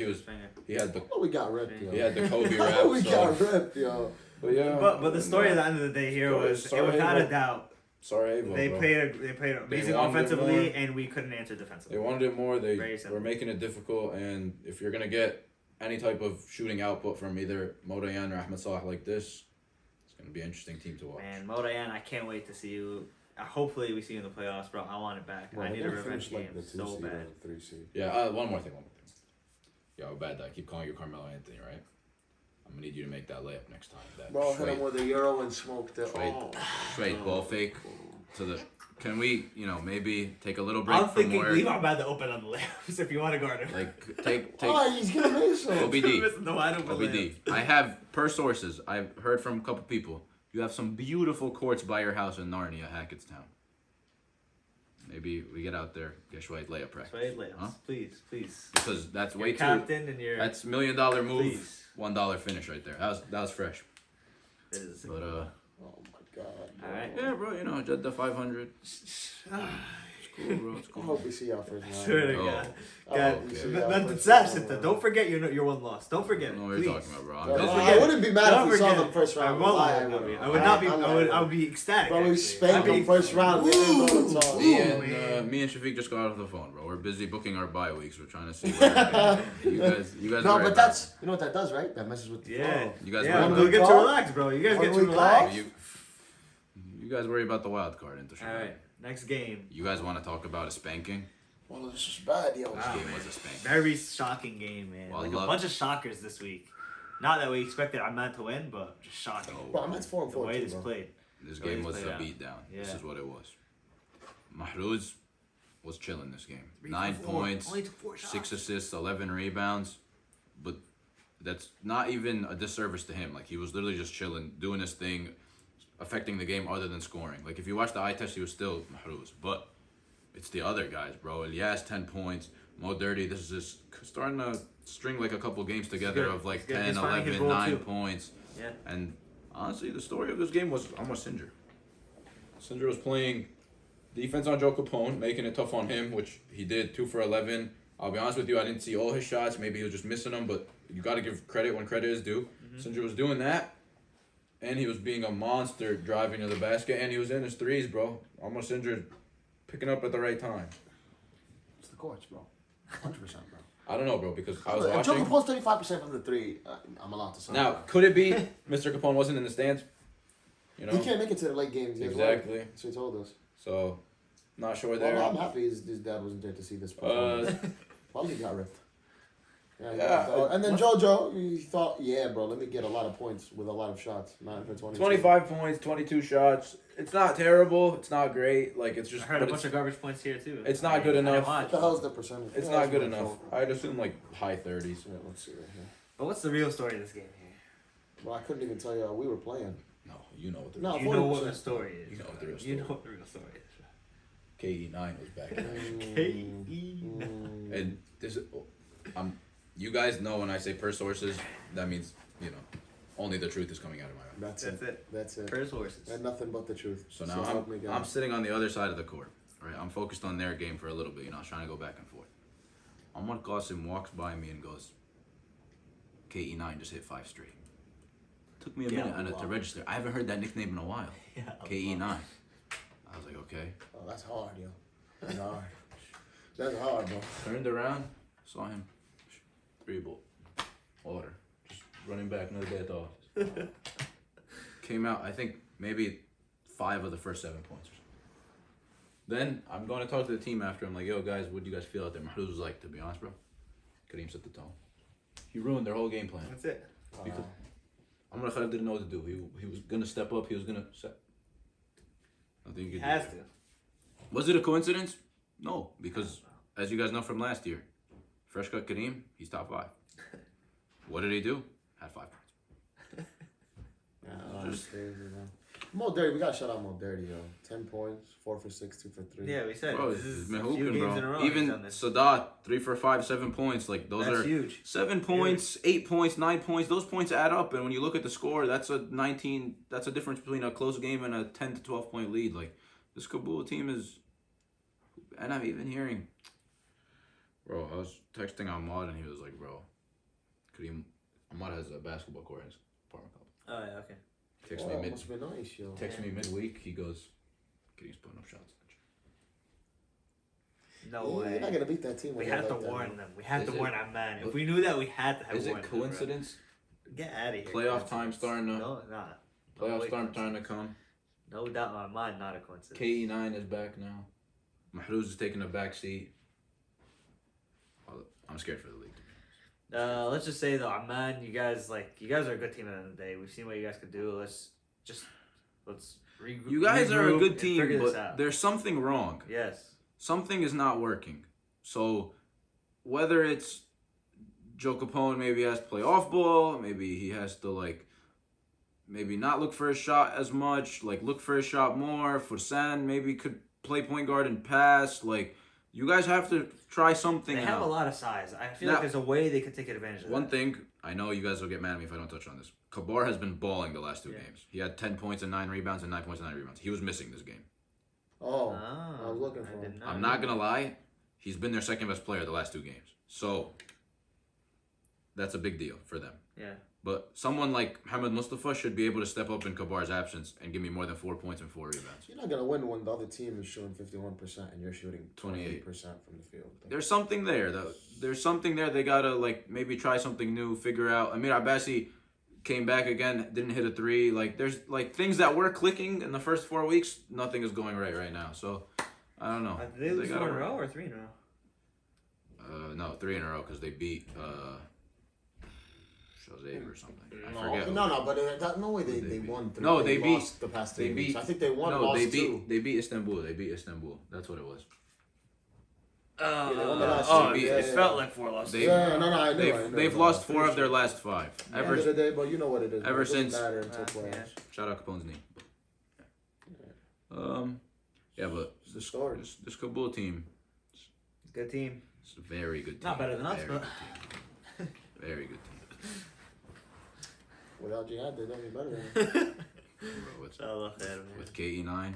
S1: He had the
S2: we got ripped, yo.
S1: He had the Kobe rap.
S2: We got ripped, yo.
S1: But yeah.
S3: But the story at the end of the day here was without a doubt.
S1: Sarajevo,
S3: they played amazing offensively, and we couldn't answer defensively.
S1: They wanted it more. They were making it difficult, and if you're gonna get any type of shooting output from either Modayan or Ahmed Salah like this, it's gonna be an interesting team to watch.
S3: Man, Modayan, I can't wait to see you. Hopefully, we see you in the playoffs, bro. I want it back. I need a revenge game so bad.
S1: Yeah. One more thing. Yo, bad that I keep calling you Carmelo Anthony, right? I'm gonna need you to make that layup next time.
S2: Bro, hit him with a Euro and smoked it.
S1: Straight ball fake to the. Can we, maybe take a little break?
S3: I'm thinking
S1: where,
S3: leave Ahmed to open on the layups if you want to guard him.
S1: Like take.
S2: Oh, he's gonna miss him.
S1: OBD. I have, per sources, I've heard from a couple people. You have some beautiful courts by your house in Narnia, Hackettstown. Maybe we get out there, get Schwade layup practice.
S3: Schwade layups,
S1: huh?
S3: please.
S1: Because that's way
S3: captain
S1: too.
S3: And you're
S1: that's $1 million move,
S3: please.
S1: $1 finish right there. That was fresh.
S3: It is.
S1: But
S2: oh my god.
S3: All right.
S1: Yeah, bro. Jeddah 500. It's cool, bro. It's cool.
S2: I hope we see y'all first round.
S3: Swear to God.
S1: Okay.
S3: That's it. Don't forget your one loss. Don't forget.
S1: I don't know what you're talking about, bro.
S3: Don't forget.
S2: I wouldn't be mad if we saw them first round.
S3: I would not be. I would be ecstatic.
S2: Bro, we spanked them first round. Me
S1: and Shafiq just got off the phone, bro. We're busy booking our bye weeks. We're trying to see where you guys.
S2: No, but that's you know what that does, right? That messes with the flow.
S1: You guys.
S3: Yeah, we get to relax, bro. You guys get to relax.
S1: You guys worry about the wild card into
S3: All right, next game.
S1: You guys want to talk about a spanking?
S2: Well, this is bad, yo.
S1: This game was a spanking.
S3: Very shocking game, man.
S1: Well,
S3: like a bunch of shockers this week. Not that we expected Ahmed to win, but just shocking.
S2: Bro, Ahmed's 4-4.
S3: The way this played.
S1: This game was a beatdown. Yeah. This is what it was. Mahrouz was chilling this game. 9 points,
S3: only took 4 shots.
S1: 6 assists, 11 rebounds. But that's not even a disservice to him. Like, he was literally just chilling, doing his thing, affecting the game other than scoring. Like, if you watch the eye test, he was still Mahrouz. But it's the other guys, bro. Ilyas, 10 points. Mo Dirty, this is just starting to string like a couple games together of like 10, 11, 9 points.
S3: Yeah.
S1: And honestly, the story of this game was almost Singer. Singer was playing defense on Joe Capone, making it tough on him, which he did, 2 for 11. I'll be honest with you, I didn't see all his shots. Maybe he was just missing them, but you got to give credit when credit is due. Singer was doing that, and he was being a monster driving to the basket, and he was in his threes, bro. Almost Singer picking up at the right time.
S2: It's the courts, bro. 100%, bro.
S1: I don't know, bro, because I was watching.
S2: Joe Capone's 35% from the 3. I'm allowed to say.
S1: Now, could it be Mr. Capone wasn't in the stands? You know?
S2: He can't make it to the late games.
S1: Exactly.
S2: So he told us.
S1: So, not sure there.
S2: Well, I'm happy his dad wasn't there to see this performance. Probably got ripped.
S1: Yeah.
S2: And then JoJo, he thought, yeah, bro, let me get a lot of points with a lot of shots. 9 for 22.
S1: 25 points, 22 shots. It's not terrible. It's not great. Like, it's just.
S3: I heard a bunch of garbage points here, too.
S1: It's not good enough.
S2: What the hell's the percentage?
S1: It's not good enough. I'd assume, like, high 30s.
S2: Yeah, let's see right here.
S3: But what's the real story of this game here?
S2: Well, I couldn't even tell you we were playing.
S1: No, you know what the
S2: No,
S3: you know what the story is.
S1: You know what the real story.
S3: You know what the real story is.
S1: KE9 was back in
S3: KE9.
S1: And this, you guys know when I say per sources, that means, only the truth is coming out of my mouth.
S2: That's it.
S3: Per sources.
S2: And nothing but the truth.
S1: So now I'm sitting on the other side of the court, right? I'm focused on their game for a little bit, I was trying to go back and forth. Amar Qasim walks by me and goes, KE9 just hit 5 straight. Took me a minute to register. I haven't heard that nickname in a while.
S3: Yeah,
S1: KE9. I was like, okay.
S2: Oh, that's hard, yo. That's hard. That's hard, bro.
S1: Turned around, saw him. 3 ball. Order. Just running back another day at the office. Came out, I think, maybe 5 of the first 7 points or something. Then, I'm going to talk to the team after. I'm like, yo, guys, what do you guys feel out there? Mahrouz was like, to be honest, bro, Kareem set the tone. He ruined their whole game plan.
S3: That's it.
S1: Because Amr Khalid didn't know what to do. He was going to step up. He was going to set. Nothing you could do.
S3: Has to.
S1: Was it a coincidence? No, because as you guys know from last year, fresh cut Kareem, he's top 5. What did he do? Had 5 points.
S2: That's crazy, man. Mo Dirty, we gotta shout out Mo Dirty, yo. 10 points, 4 for 6, 2 for 3.
S3: Yeah, we said
S1: Bro,
S3: this is
S1: been
S3: a few
S1: hooping,
S3: games in a
S1: bro.
S3: row.
S1: Even Sadat, 3 for 5, 7 points. Like those
S3: That's
S1: are
S3: huge.
S1: 7 points, 8 points, 9 points. Those points add up, and when you look at the score, that's a 19. That's a difference between a close game and a 10 to 12 point lead. Like this Kabul team is, and I'm even hearing. Bro, I was texting Ahmad, and he was like, "Bro, Kareem, Ahmad has a basketball court in his apartment complex."
S3: Oh yeah, okay.
S1: Text me
S2: must be nice, yo.
S1: me midweek. He goes, Kareem's putting up shots.
S3: No
S2: Yeah,
S3: way.
S2: You're not gonna beat that team.
S3: We
S2: with
S3: had to
S2: like that,
S3: warn
S2: man.
S3: them. We had
S1: Is
S3: to
S1: it-
S3: warn our man. If we knew that, we had to have
S1: Is
S3: warned
S1: it
S3: them, bro.
S1: coincidence?
S3: Get out of here.
S1: Playoff time starting to
S3: No, nah.
S1: playoff
S3: way
S1: time trying to
S3: coincidence.
S1: come.
S3: No doubt in my mind, not a coincidence.
S1: KE9 is back now. Mahruz is taking a back seat. I'm scared for the league.
S3: Let's just say though, man, you guys are a good team at the end of the day. We've seen what you guys could do. Let's regroup.
S1: You guys are a good
S3: and
S1: team,
S3: figure this
S1: but
S3: out.
S1: there's something wrong.
S3: Yes.
S1: Something is not working. So whether it's Joe Capone maybe has to play off ball, maybe he has to maybe not look for a shot as much, look for a shot more. Fursan maybe could play point guard and pass. You guys have to try something
S3: They
S1: out.
S3: have a lot of size. I feel
S1: Now-
S3: like there's a way they could take advantage of
S1: One
S3: that.
S1: thing, I know you guys will get mad at me if I don't touch on this. Kabar has been balling the last 2 games. He had 10 points and 9 rebounds and 9 points and 9 rebounds. He was missing this game.
S2: Oh, I was looking for him.
S1: I'm not going to lie. He's been their second best player the last 2 games. So, that's a big deal for them.
S3: Yeah.
S1: But someone like Hamid Mustafa should be able to step up in Kabar's absence and give me more than 4 points and 4 rebounds.
S2: You're not gonna win when the other team is shooting 51% and you're shooting 28% from the field.
S1: There's something there, though. There's something there. They got to, maybe try something new, figure out. Amir Abbasi came back again, didn't hit a 3. There's, things that were clicking in the first 4 weeks. Nothing is going right now. So, I don't know.
S3: Did they lose 4 in a row or 3 in a row?
S1: No, 3 in a row because they beat Shazave or something. I
S2: No,
S1: forget.
S2: but no way they won 3.
S1: No, they beat-
S2: lost the past 3
S1: they
S2: weeks.
S1: beat-
S2: I think they won and
S1: No,
S2: lost
S1: they
S2: 2.
S1: beat Istanbul. They beat Istanbul. That's what it was.
S2: they won the last
S3: Oh,
S1: two.
S3: it
S1: Yeah,
S3: felt like 4 losses.
S1: They-
S2: I know.
S1: They've lost 4 of their last 5.
S2: At the end of the day, but you know what it is.
S1: ever
S2: It doesn't
S1: since-
S2: matter until
S3: Yeah.
S2: playoffs.
S1: Shout out Capone's knee. Yeah, but this
S2: Story.
S1: this Kabul team
S3: Good team.
S1: is a very good team.
S3: Not better than us,
S1: Very
S3: but
S1: good team. Very good team.
S2: Without Jihad, they're not any better than him.
S1: Bro,
S3: Inshallah khair, man.
S1: with KE9,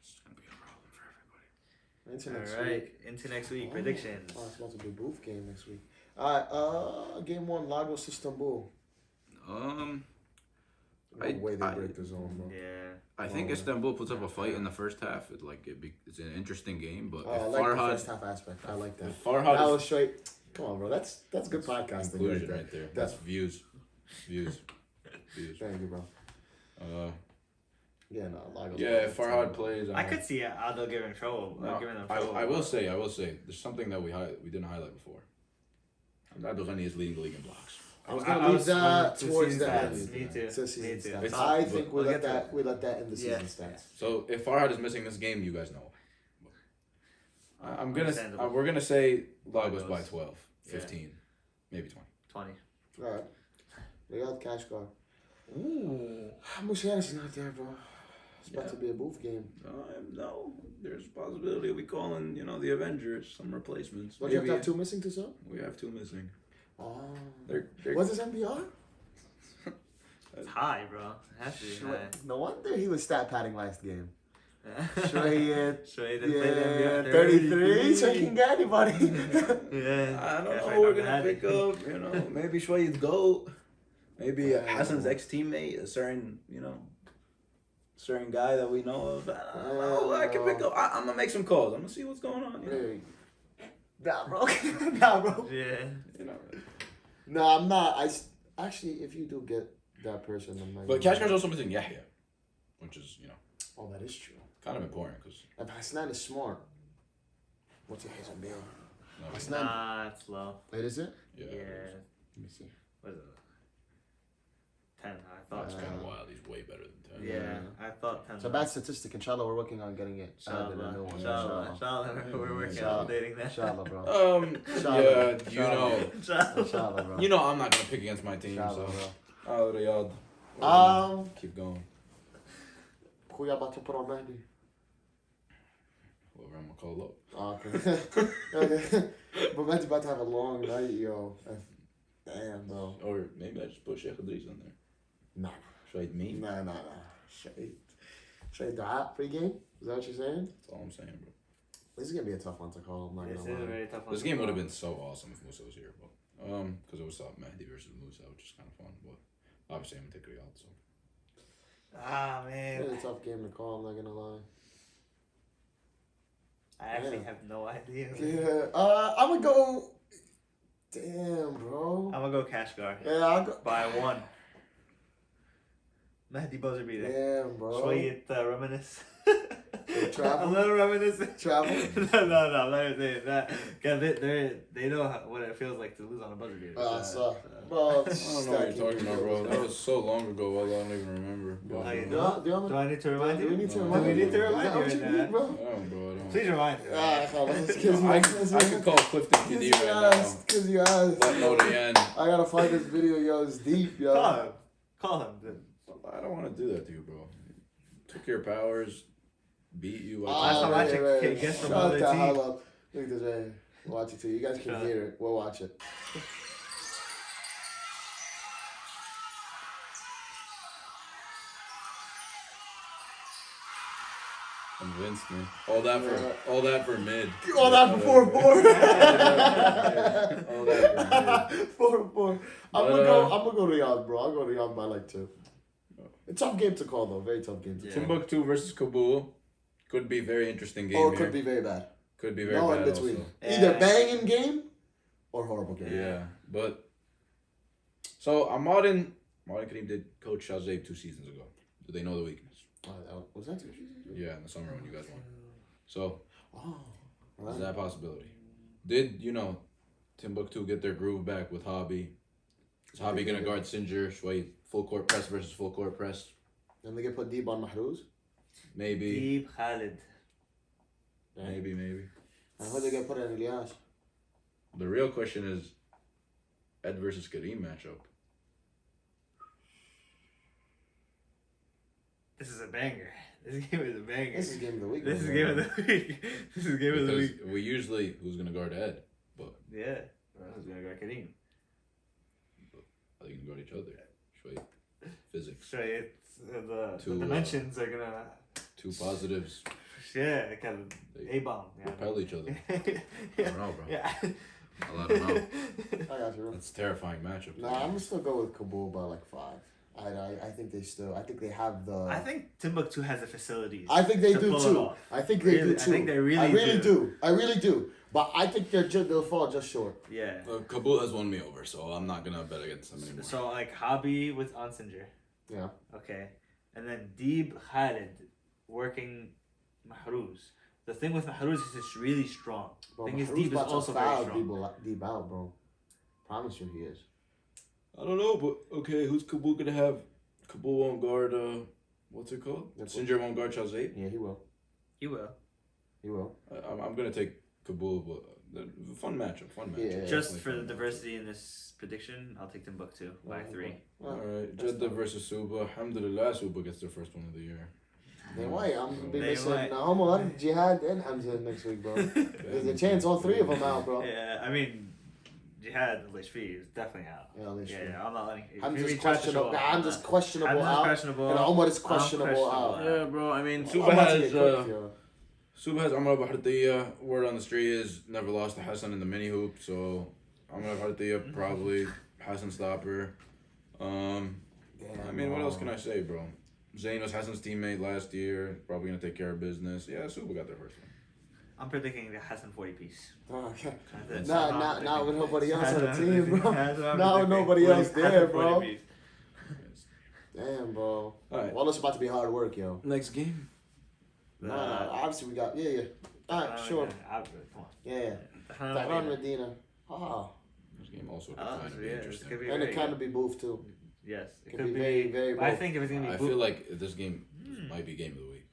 S1: it's gonna be a problem for everybody.
S2: Into next
S3: All right,
S2: week.
S3: into next week.
S2: Oh.
S3: Predictions.
S2: Oh, it's about to be a booth game next week. Alright, game 1, Lagos Istanbul.
S1: I-
S2: No way they
S1: I-
S2: break the zone, bro.
S3: Yeah.
S1: I think
S2: Oh.
S1: Istanbul puts up a fight in the first half. It's an interesting game, but
S2: Oh, I
S1: if
S2: like the
S1: Farhad,
S2: first half aspect. I like that.
S1: if Farhad
S2: That
S1: is
S2: was straight. Come on, bro. That's good podcasting
S1: conclusion
S2: right
S1: right there.
S2: there.
S1: That's views. Views.
S2: Thank you, bro. Yeah, no, Lagos.
S1: Yeah, if Farhad plays,
S3: I could see Aldo giving trouble. Giving them trouble.
S1: I will say, there's something that we didn't highlight before. Abdul Ghani is leading the league in blocks.
S2: I was gonna leave that
S3: to
S2: towards
S3: season
S2: the
S3: stats.
S2: end.
S3: Me too.
S2: To season
S3: Me too.
S2: stats.
S1: It's-
S2: I
S1: but
S2: think we
S3: we'll
S2: let
S3: get to
S2: that in the
S3: Yeah.
S2: season stats.
S1: So if Farhad is missing this game, you guys know. I'm gonna
S3: Understandable.
S1: we're gonna say Lagos by
S3: Lagos.
S1: 12,
S3: Yeah.
S1: 15, maybe 20.
S3: 20.
S2: All right. We got cash card.
S3: Ooh.
S2: Mushiani's not there, bro. It's about
S1: Yeah.
S2: to be a booth game.
S1: No, there's a possibility of we calling the Avengers some replacements.
S2: Don't you have to have 2 missing to sub?
S1: We have 2 missing.
S2: Oh.
S1: They're
S2: What's his NPR?
S3: It's high, bro. It has to be high.
S2: No wonder he was stat padding last game. Shoyed.
S3: Shoyed didn't play the
S2: Yeah,
S3: NBA.
S2: 33, so he can get anybody.
S3: Yeah.
S1: I don't
S3: That's
S1: know.
S3: right,
S1: We're
S3: I'm
S1: gonna
S3: happy.
S1: pick up, maybe Shway's GOAT. Maybe Hassan's ex-teammate, a certain guy that we know of. I don't know. I can pick up. I'm gonna make some calls. I'm gonna see what's going on.
S2: Hey. Nah, bro. Nah, bro.
S3: Yeah.
S2: No, I'm not. Actually, if you do get that person, I'm not.
S1: But Kashgar's also missing Yahya, which is
S2: Oh, that is true.
S1: kind of important because
S2: If Hassan is smart, what's your Hassan bill?
S1: no,
S2: Hassan.
S3: Nah, it's low.
S2: Wait, is it?
S1: yeah.
S3: Yeah.
S2: Let me see.
S3: What is it? 10. I thought.
S1: That's kind of wild. He's way better than 10.
S3: Yeah, I thought 10.
S2: It's a bad statistic. Inshallah, we're working on getting it added a new one.
S3: Inshallah. We're working on updating that.
S2: Inshallah, bro.
S1: Yeah, you know.
S2: Inshallah, bro.
S1: You know I'm not gonna pick against my team,
S2: Inshallah,
S1: so.
S2: bro.
S1: Riyadh. Keep going.
S2: Who y'all about to put on Mehdi?
S1: Whoever I'm gonna call up.
S2: Oh, okay. Okay. But Mehdi about to have a long night, yo. Damn, bro.
S1: Or maybe I just put Sheikh Idris on there.
S2: Nah.
S1: Straight me.
S2: Nah. Straight dua pre-game? Is that what you're saying?
S1: That's all I'm saying, bro.
S2: This is gonna be a tough one to call. I'm not
S3: This is
S2: gonna
S3: a
S2: lie.
S3: very tough one.
S1: This game would have been so awesome if Musa was here, but because it was Mehdi versus Musa, which is kind of fun. But obviously I'm gonna take Riyadh. So
S3: Ah, man.
S2: It's a tough game to call. I'm not gonna lie.
S3: I actually have no idea.
S2: Yeah. I'm gonna go. Damn, bro.
S3: I'm gonna go Kashgar.
S2: Yeah, I'll go.
S3: By 1. Mehdi buzzer beater.
S2: Damn, bro.
S3: Should we reminisce?
S2: Travel?
S3: A little reminiscent.
S2: Travel?
S3: no, I'm not gonna say that. Cause they know what it feels like to lose on a buzzer beater.
S2: Bro,
S1: I don't know what you're talking about, bro. That was so long ago. I don't even remember. But,
S3: Oh, you
S2: Do
S3: know?
S2: you
S3: Do I need to remind you?
S2: Do we need to
S1: No.
S2: remind
S3: Do we
S2: you?
S3: need to
S2: Is
S3: remind
S2: that
S3: you
S2: what you
S3: right
S2: need,
S3: now?
S2: bro?
S1: I don't, bro. I don't.
S3: Please remind me.
S1: I could call Clifton KD right now.
S2: Because you asked.
S1: Let know the end.
S2: I gotta find this video, yo. It's deep, yo.
S3: Call him.
S1: I don't want to do that to you, bro. Took your powers, beat you.
S3: Last time I checked, guess from
S2: Shut
S3: other
S2: the
S3: team.
S2: hell up. Look at this right here. Watch it too. You guys can
S3: Shut
S2: hear it. We'll watch it.
S1: Convinced me. All that for mid.
S2: All that for 4-4.
S1: All that for mid.
S2: 4-4. I'm gonna go Riyadh, bro. I'll go Riyadh by like 2. A tough game to call though. Very tough game to call.
S1: Timbuktu versus Kabul could be a very interesting game.
S2: Or it
S1: here.
S2: could be very bad.
S1: Could be very
S2: No
S1: bad
S2: in between.
S1: also.
S2: Either banging game or horrible game.
S1: Yeah, but so Ahmad Karim did coach Shazib 2 seasons ago. Do they know the weakness?
S2: Was that 2 seasons ago?
S1: Yeah, in the summer when you guys won. So
S2: Right.
S1: is that a possibility? Did Timbuktu get their groove back with Hobby? Is Hobby gonna guard Singer? Shway full court press versus full court press?
S2: And they get put deep on Mahruz.
S1: Maybe.
S3: Deep Khalid.
S1: Maybe.
S2: And who they get put in Ilyas?
S1: The real question is Ed versus Kareem matchup.
S3: This is a banger. This game is a banger.
S2: This is game of the week.
S3: This is game of the week. This is game of the week.
S1: We usually who's gonna guard Ed, but
S3: Yeah. Who's gonna go Kareem?
S1: are they gonna guard each other? Shway physics.
S3: So it's the
S1: Two,
S3: dimensions are gonna.
S1: 2 positives
S3: Yeah, kind of
S1: They
S3: A-bomb. Yeah.
S1: repel each other. I
S3: yeah.
S1: don't know, bro.
S3: Yeah.
S1: I'll let him know.
S2: I got you, bro.
S1: That's a terrifying matchup.
S2: Nah, I'm gonna still go with Kabul by like 5. I think they have the.
S3: I think Timbuktu has the facilities.
S2: I think they
S3: to
S2: do
S3: pull it
S2: too.
S3: off.
S2: I think they do too.
S3: I think they really
S2: I really
S3: do.
S2: I really do. But I think they'll fall just short.
S3: Yeah.
S1: Kabul has won me over, so I'm not gonna bet against them anymore.
S3: So like Hobby with Onsinger.
S2: Yeah.
S3: Okay. And then Deeb Khalid working Mahruz. The thing with Mahruz is it's really strong.
S2: Bro,
S3: The thing is
S2: Mahruz
S3: Deeb is
S2: about to
S3: also very
S2: foul
S3: strong.
S2: people deep out, bro. Promise you, he is.
S1: I don't know, but okay, who's Kabul gonna have? Kabul won't guard. What's it called?
S2: Yep.
S1: Singer won't guard Shazib.
S2: Yeah, he will.
S3: You will.
S2: He will.
S1: I'm gonna take Kabul, but fun matchup.
S2: Yeah.
S3: Just
S1: Definitely
S3: for the
S1: fun
S3: diversity in this prediction, I'll take Timbuktu by 3.
S2: Well,
S1: matchup. All right,
S2: that's
S1: Jeddah
S2: fine.
S1: versus Suba. Alhamdulillah, Suba gets their first one of the year.
S2: They might. I'm gonna be
S3: They
S2: missing
S3: might.
S2: Homo, Jihad, and Hamza next week, bro. There's a chance all 3 of them out, bro.
S3: Yeah, I mean, Jihad Lishfi is definitely out.
S2: Yeah, Lishfi.
S3: Yeah, I'm not letting.
S2: Hamza's
S3: if he tries to show
S2: questionable.
S3: up,
S2: Hamza's questionable
S3: Hamza's
S2: out.
S3: questionable.
S2: And Omar is
S3: I'm
S2: questionable out.
S1: Yeah, bro. I mean,
S2: I'm
S1: Suba
S2: about to
S1: has
S2: get cooked, yo.
S1: Suba has Amr Bahartiya. Word on the street is never lost to Hassan in the mini hoop, so Amr Bahartiya probably Hassan stopper. I mean, what else can I say, bro? Zayn was Hassan's teammate last year. Probably gonna take care of business. Yeah, Suba got their first one.
S3: I'm predicting the Hassan 40 piece.
S2: Okay.
S3: That's
S2: Not with nobody else on the
S3: That's
S2: team,
S3: what
S2: bro.
S3: I'm
S2: Not with
S3: predicting.
S2: nobody
S3: 40
S2: else there,
S3: Hassan 40
S2: bro.
S3: piece.
S2: Damn, bro.
S1: Alright.
S2: Well, it's about to be hard work, yo.
S1: Next game.
S2: No, obviously we got, yeah. Alright, sure.
S3: Come on.
S2: Yeah.
S3: Tehran
S2: Tehran
S3: Medina.
S2: Medina. Ah.
S1: This game also could
S3: Oh,
S1: kind of
S3: so
S1: be
S3: yeah, this
S1: interesting.
S3: could be
S2: And
S3: very
S2: it kind
S3: good.
S2: of be boof, too.
S3: Yes, it
S2: Could be very, very
S3: but I
S2: both.
S3: think if it's gonna be,
S1: I feel like this game might be game of the week.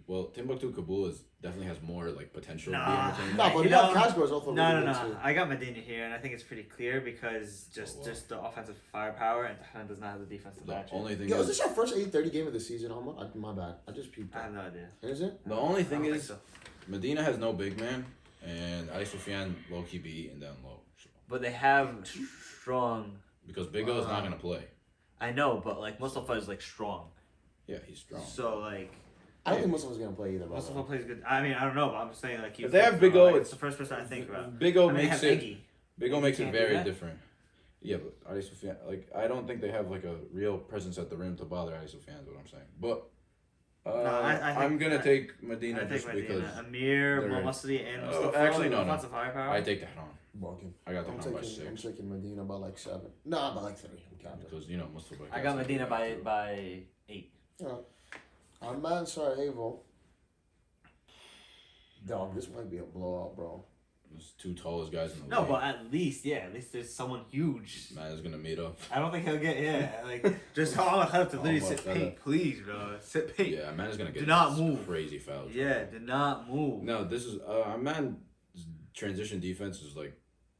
S1: Well, Timbuktu Kabul definitely has more like potential to be
S3: Nah.
S1: entertaining.
S2: No, but
S3: You
S2: yeah,
S3: know,
S2: Castro is also
S3: no,
S2: really
S3: no,
S2: good
S3: no.
S2: too.
S3: I got Medina here, and I think it's pretty clear because just the offensive firepower, and Tehran does not have the defense to
S1: The
S3: match it.
S1: only thing
S2: Yo, is
S1: is,
S2: this your first 8:30 game of the season, Alma? My bad. I just peeped
S3: I
S2: that.
S3: have no idea.
S2: Is it?
S1: the only
S3: I
S1: thing
S3: don't
S1: is,
S3: think so.
S1: Medina has no big man, and Ali Sufyan low key be eating down low. So.
S3: But they have strong.
S1: Because Big O is not gonna play.
S3: I know, but like Mustafa is like strong.
S1: Yeah, he's strong.
S3: So like
S2: I don't think Muslim's gonna play either, bro.
S3: Mustafa plays good. I mean, I don't know, but I'm just saying like
S1: If they have Big O,
S3: it's the first person I think about.
S1: Big O
S3: I mean, they
S1: makes
S3: have
S1: it.
S3: Iggy.
S1: Big O
S3: You
S1: makes it
S3: can't do
S1: very
S3: that?
S1: different. Yeah, but Ali Sufyan, like I don't think they have like a real presence at the rim to bother Ali Sufyan. Is what I'm saying. But I'm gonna take Medina
S3: I take
S1: just
S3: Medina.
S1: because.
S3: Amir,
S1: they're-
S3: Mohammadi, and
S1: Oh,
S3: Mustafa.
S1: actually, no, no.
S3: Offensive firepower.
S1: I take Tehran
S2: Walking.
S1: I got
S2: I'm
S1: Tehran by
S2: taking,
S1: 6
S2: I'm taking Medina by like 7. Nah, by like 3. I'm counting.
S1: because you know Mustafa.
S3: I got Medina by 8.
S2: Yeah. I'm man Sarajevo. Dog, this might be a blowout, bro.
S1: Those two tallest guys in the
S3: No,
S1: league.
S3: but at least there's someone huge.
S1: Man is gonna meet up.
S3: I don't think he'll get like just how I'm to literally
S1: Oh,
S3: sit
S1: my
S3: paint, please, bro. Sit paint.
S1: Yeah, man is gonna get
S3: Do not
S1: some
S3: move.
S1: crazy fouls.
S3: Yeah, do not move.
S1: No, this is man's transition defense is like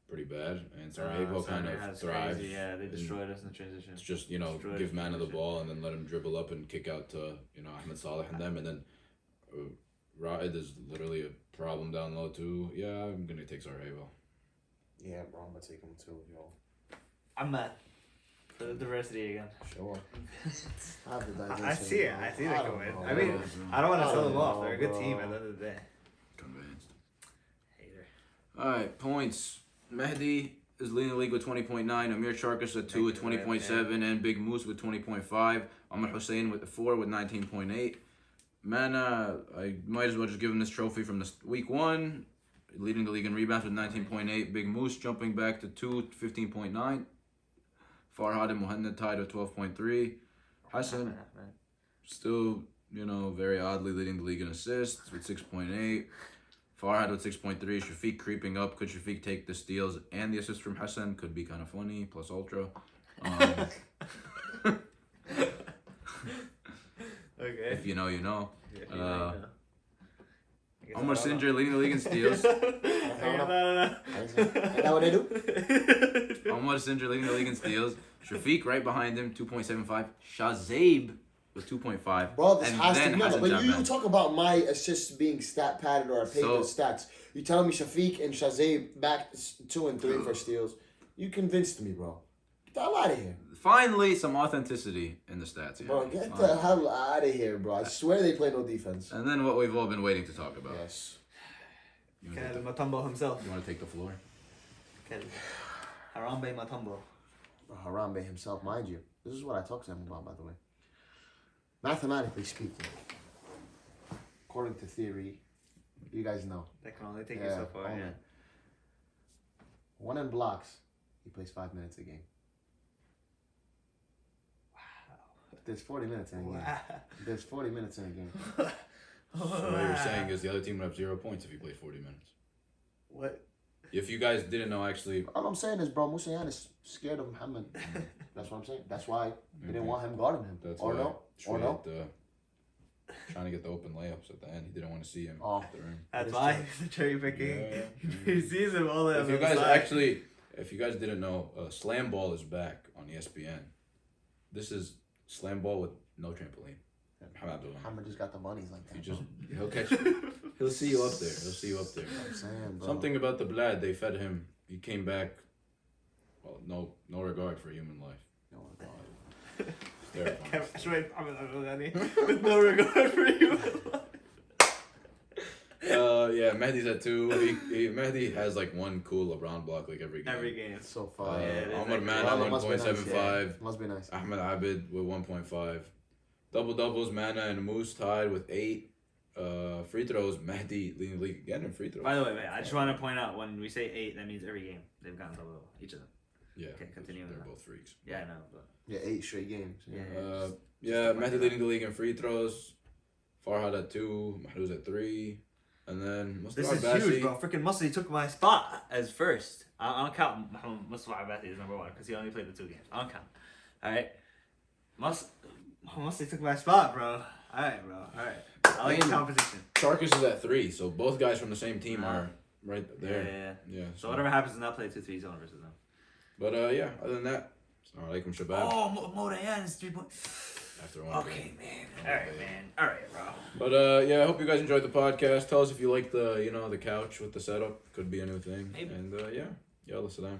S1: pretty bad, and Sarajevo kind
S3: Saturday
S1: of
S3: has
S1: thrives.
S3: crazy, yeah, they destroyed us in the transition.
S1: It's just
S3: Destroyed
S1: give
S3: us in
S1: Mana the
S3: transition.
S1: ball and then let him dribble up and kick out to Ahmed Saleh and them, and then Raed is literally a problem down low too. Yeah, I'm gonna take Sarajevo.
S2: Yeah, bro, I'm gonna take him too, yo.
S3: I'm mad for the diversity again.
S2: Sure.
S3: I see it. I see they
S2: I
S3: can
S2: don't
S3: win.
S2: know,
S3: I mean,
S2: bro.
S3: I don't want to
S2: I
S3: sell
S2: don't
S3: them off.
S2: know,
S3: They're a good
S2: bro.
S3: team at the end of the day.
S1: Convinced.
S3: Hater.
S1: All right, points. Mehdi is leading the league with 20.9. Amir Charkas at 2 with 20.7, and Big Moose with 20.5. Ahmed Hussein with 4 with 19.8. Mana, I might as well just give him this trophy from the week 1. Leading the league in rebounds with 19.8. Big Moose jumping back to 2, 15.9. Farhad and Mohanad tied with 12.3. Hassan still, very oddly leading the league in assists with 6.8. Farhad with 6.3. Shafiq creeping up. Could Shafiq take the steals and the assists from Hassan? Could be kind of funny. Plus ultra.
S3: Okay.
S1: If you know, you know.
S3: If you know, you know.
S1: Omar Sinjar leading the league in steals.
S3: No.
S2: Is that what they do?
S1: Omar Sinjar leading the league in steals. Shafiq right behind him, 2.75. Shazib with 2.5.
S2: Bro, this
S1: and
S2: has to
S1: then
S2: be. No,
S1: Hassan
S2: but you
S1: Jabban.
S2: talk about my assists being stat padded or I paid
S1: So-
S2: the stats. You telling me Shafiq and Shazib back 2 and 3 for steals. You convinced me, bro. Get the hell out of here.
S1: Finally, some authenticity in the stats here.
S2: Bro, get the
S1: Finally.
S2: hell out of here, bro. I swear they play no defense.
S1: And then what we've all been waiting to talk about.
S2: Yes.
S1: You want to
S3: Matumbo himself.
S1: take the floor?
S3: Harambe Matumbo.
S2: Harambe himself, mind you. This is what I talked to him about, by the way. Mathematically speaking, according to theory, you guys know.
S3: That can only take you so far,
S2: only.
S3: yeah.
S2: 1 in blocks, he plays 5 minutes a game. There's 40 minutes in a game.
S3: Wow.
S2: There's 40 minutes in a game.
S1: So what you're saying is the other team would have 0 points if he plays 40 minutes.
S3: What?
S1: If you guys didn't know, actually,
S2: All I'm saying is, bro, Musayan is scared of Muhammad. That's what I'm saying. That's why they didn't want him guarding him.
S1: that's
S2: or
S1: why
S2: no? Or no?
S1: trying to get the open layups at the end. He didn't want to see him
S2: Oh.
S1: at the rim.
S3: That's
S2: It is
S3: why
S2: true.
S3: he's the cherry picking.
S1: Yeah.
S3: He sees him all
S1: If
S3: over
S1: you
S3: the
S1: guys
S3: side.
S1: if you guys didn't know, Slam Ball is back on ESPN. This is Slam Ball with no trampoline. Alhamdulillah.
S2: Muhammad just got the monies like that.
S1: He just
S2: bro.
S1: he'll catch you. He'll see you up there. He'll see you up there.
S2: I'm saying, bro.
S1: Something about the Blad, they fed him. He came back. Well, no regard for human life.
S2: No, God.
S1: It's terrifying.
S3: With no regard for you.
S1: Yeah, Mehdi's at 2. Mehdi has like one cool LeBron block like every game.
S3: Every game.
S2: So far.
S3: Yeah, it is
S1: Omar
S3: like-
S1: Mana
S2: Well, it must be nice,
S1: 1.75.
S2: Must be nice.
S1: Ahmed Abid with 1.5. Double doubles, Mana and Moose tied with 8. Free throws, Mehdi leading the league again in free throws.
S3: By the way, I just want to point out when we say 8, that means every game they've gotten double each of them.
S1: Yeah,
S3: Okay, continue with
S1: they're
S3: that.
S1: both freaks.
S3: Yeah, I know, but
S2: Yeah, 8 straight games.
S3: Yeah.
S1: Yeah, Mehdi leading the league in free throws. Farhad at 2, Mahdouz at 3. And then
S3: This
S1: Mustafa
S3: is huge,
S1: Abbasi.
S3: bro. Freaking Musty took my spot as first. I don't count Mustafa Abbasi as number 1 because he only played the 2 games. I don't count. All right. Musty took my spot, bro. All right, bro. All right. I like the competition.
S1: Sarkis is at 3, so both guys from the same team are right there.
S3: Yeah. So whatever happens in that play 2-3 zone versus them.
S1: But yeah, other than that, Alaikum Shabab.
S3: Oh, Modayan is 3 points.
S1: After one
S3: Okay,
S1: game.
S3: man. All right, man. All right, bro.
S1: But yeah, I hope you guys enjoyed the podcast. Tell us if you like the the couch with the setup. Could be a new thing.
S3: Maybe.
S1: And yeah, Salam.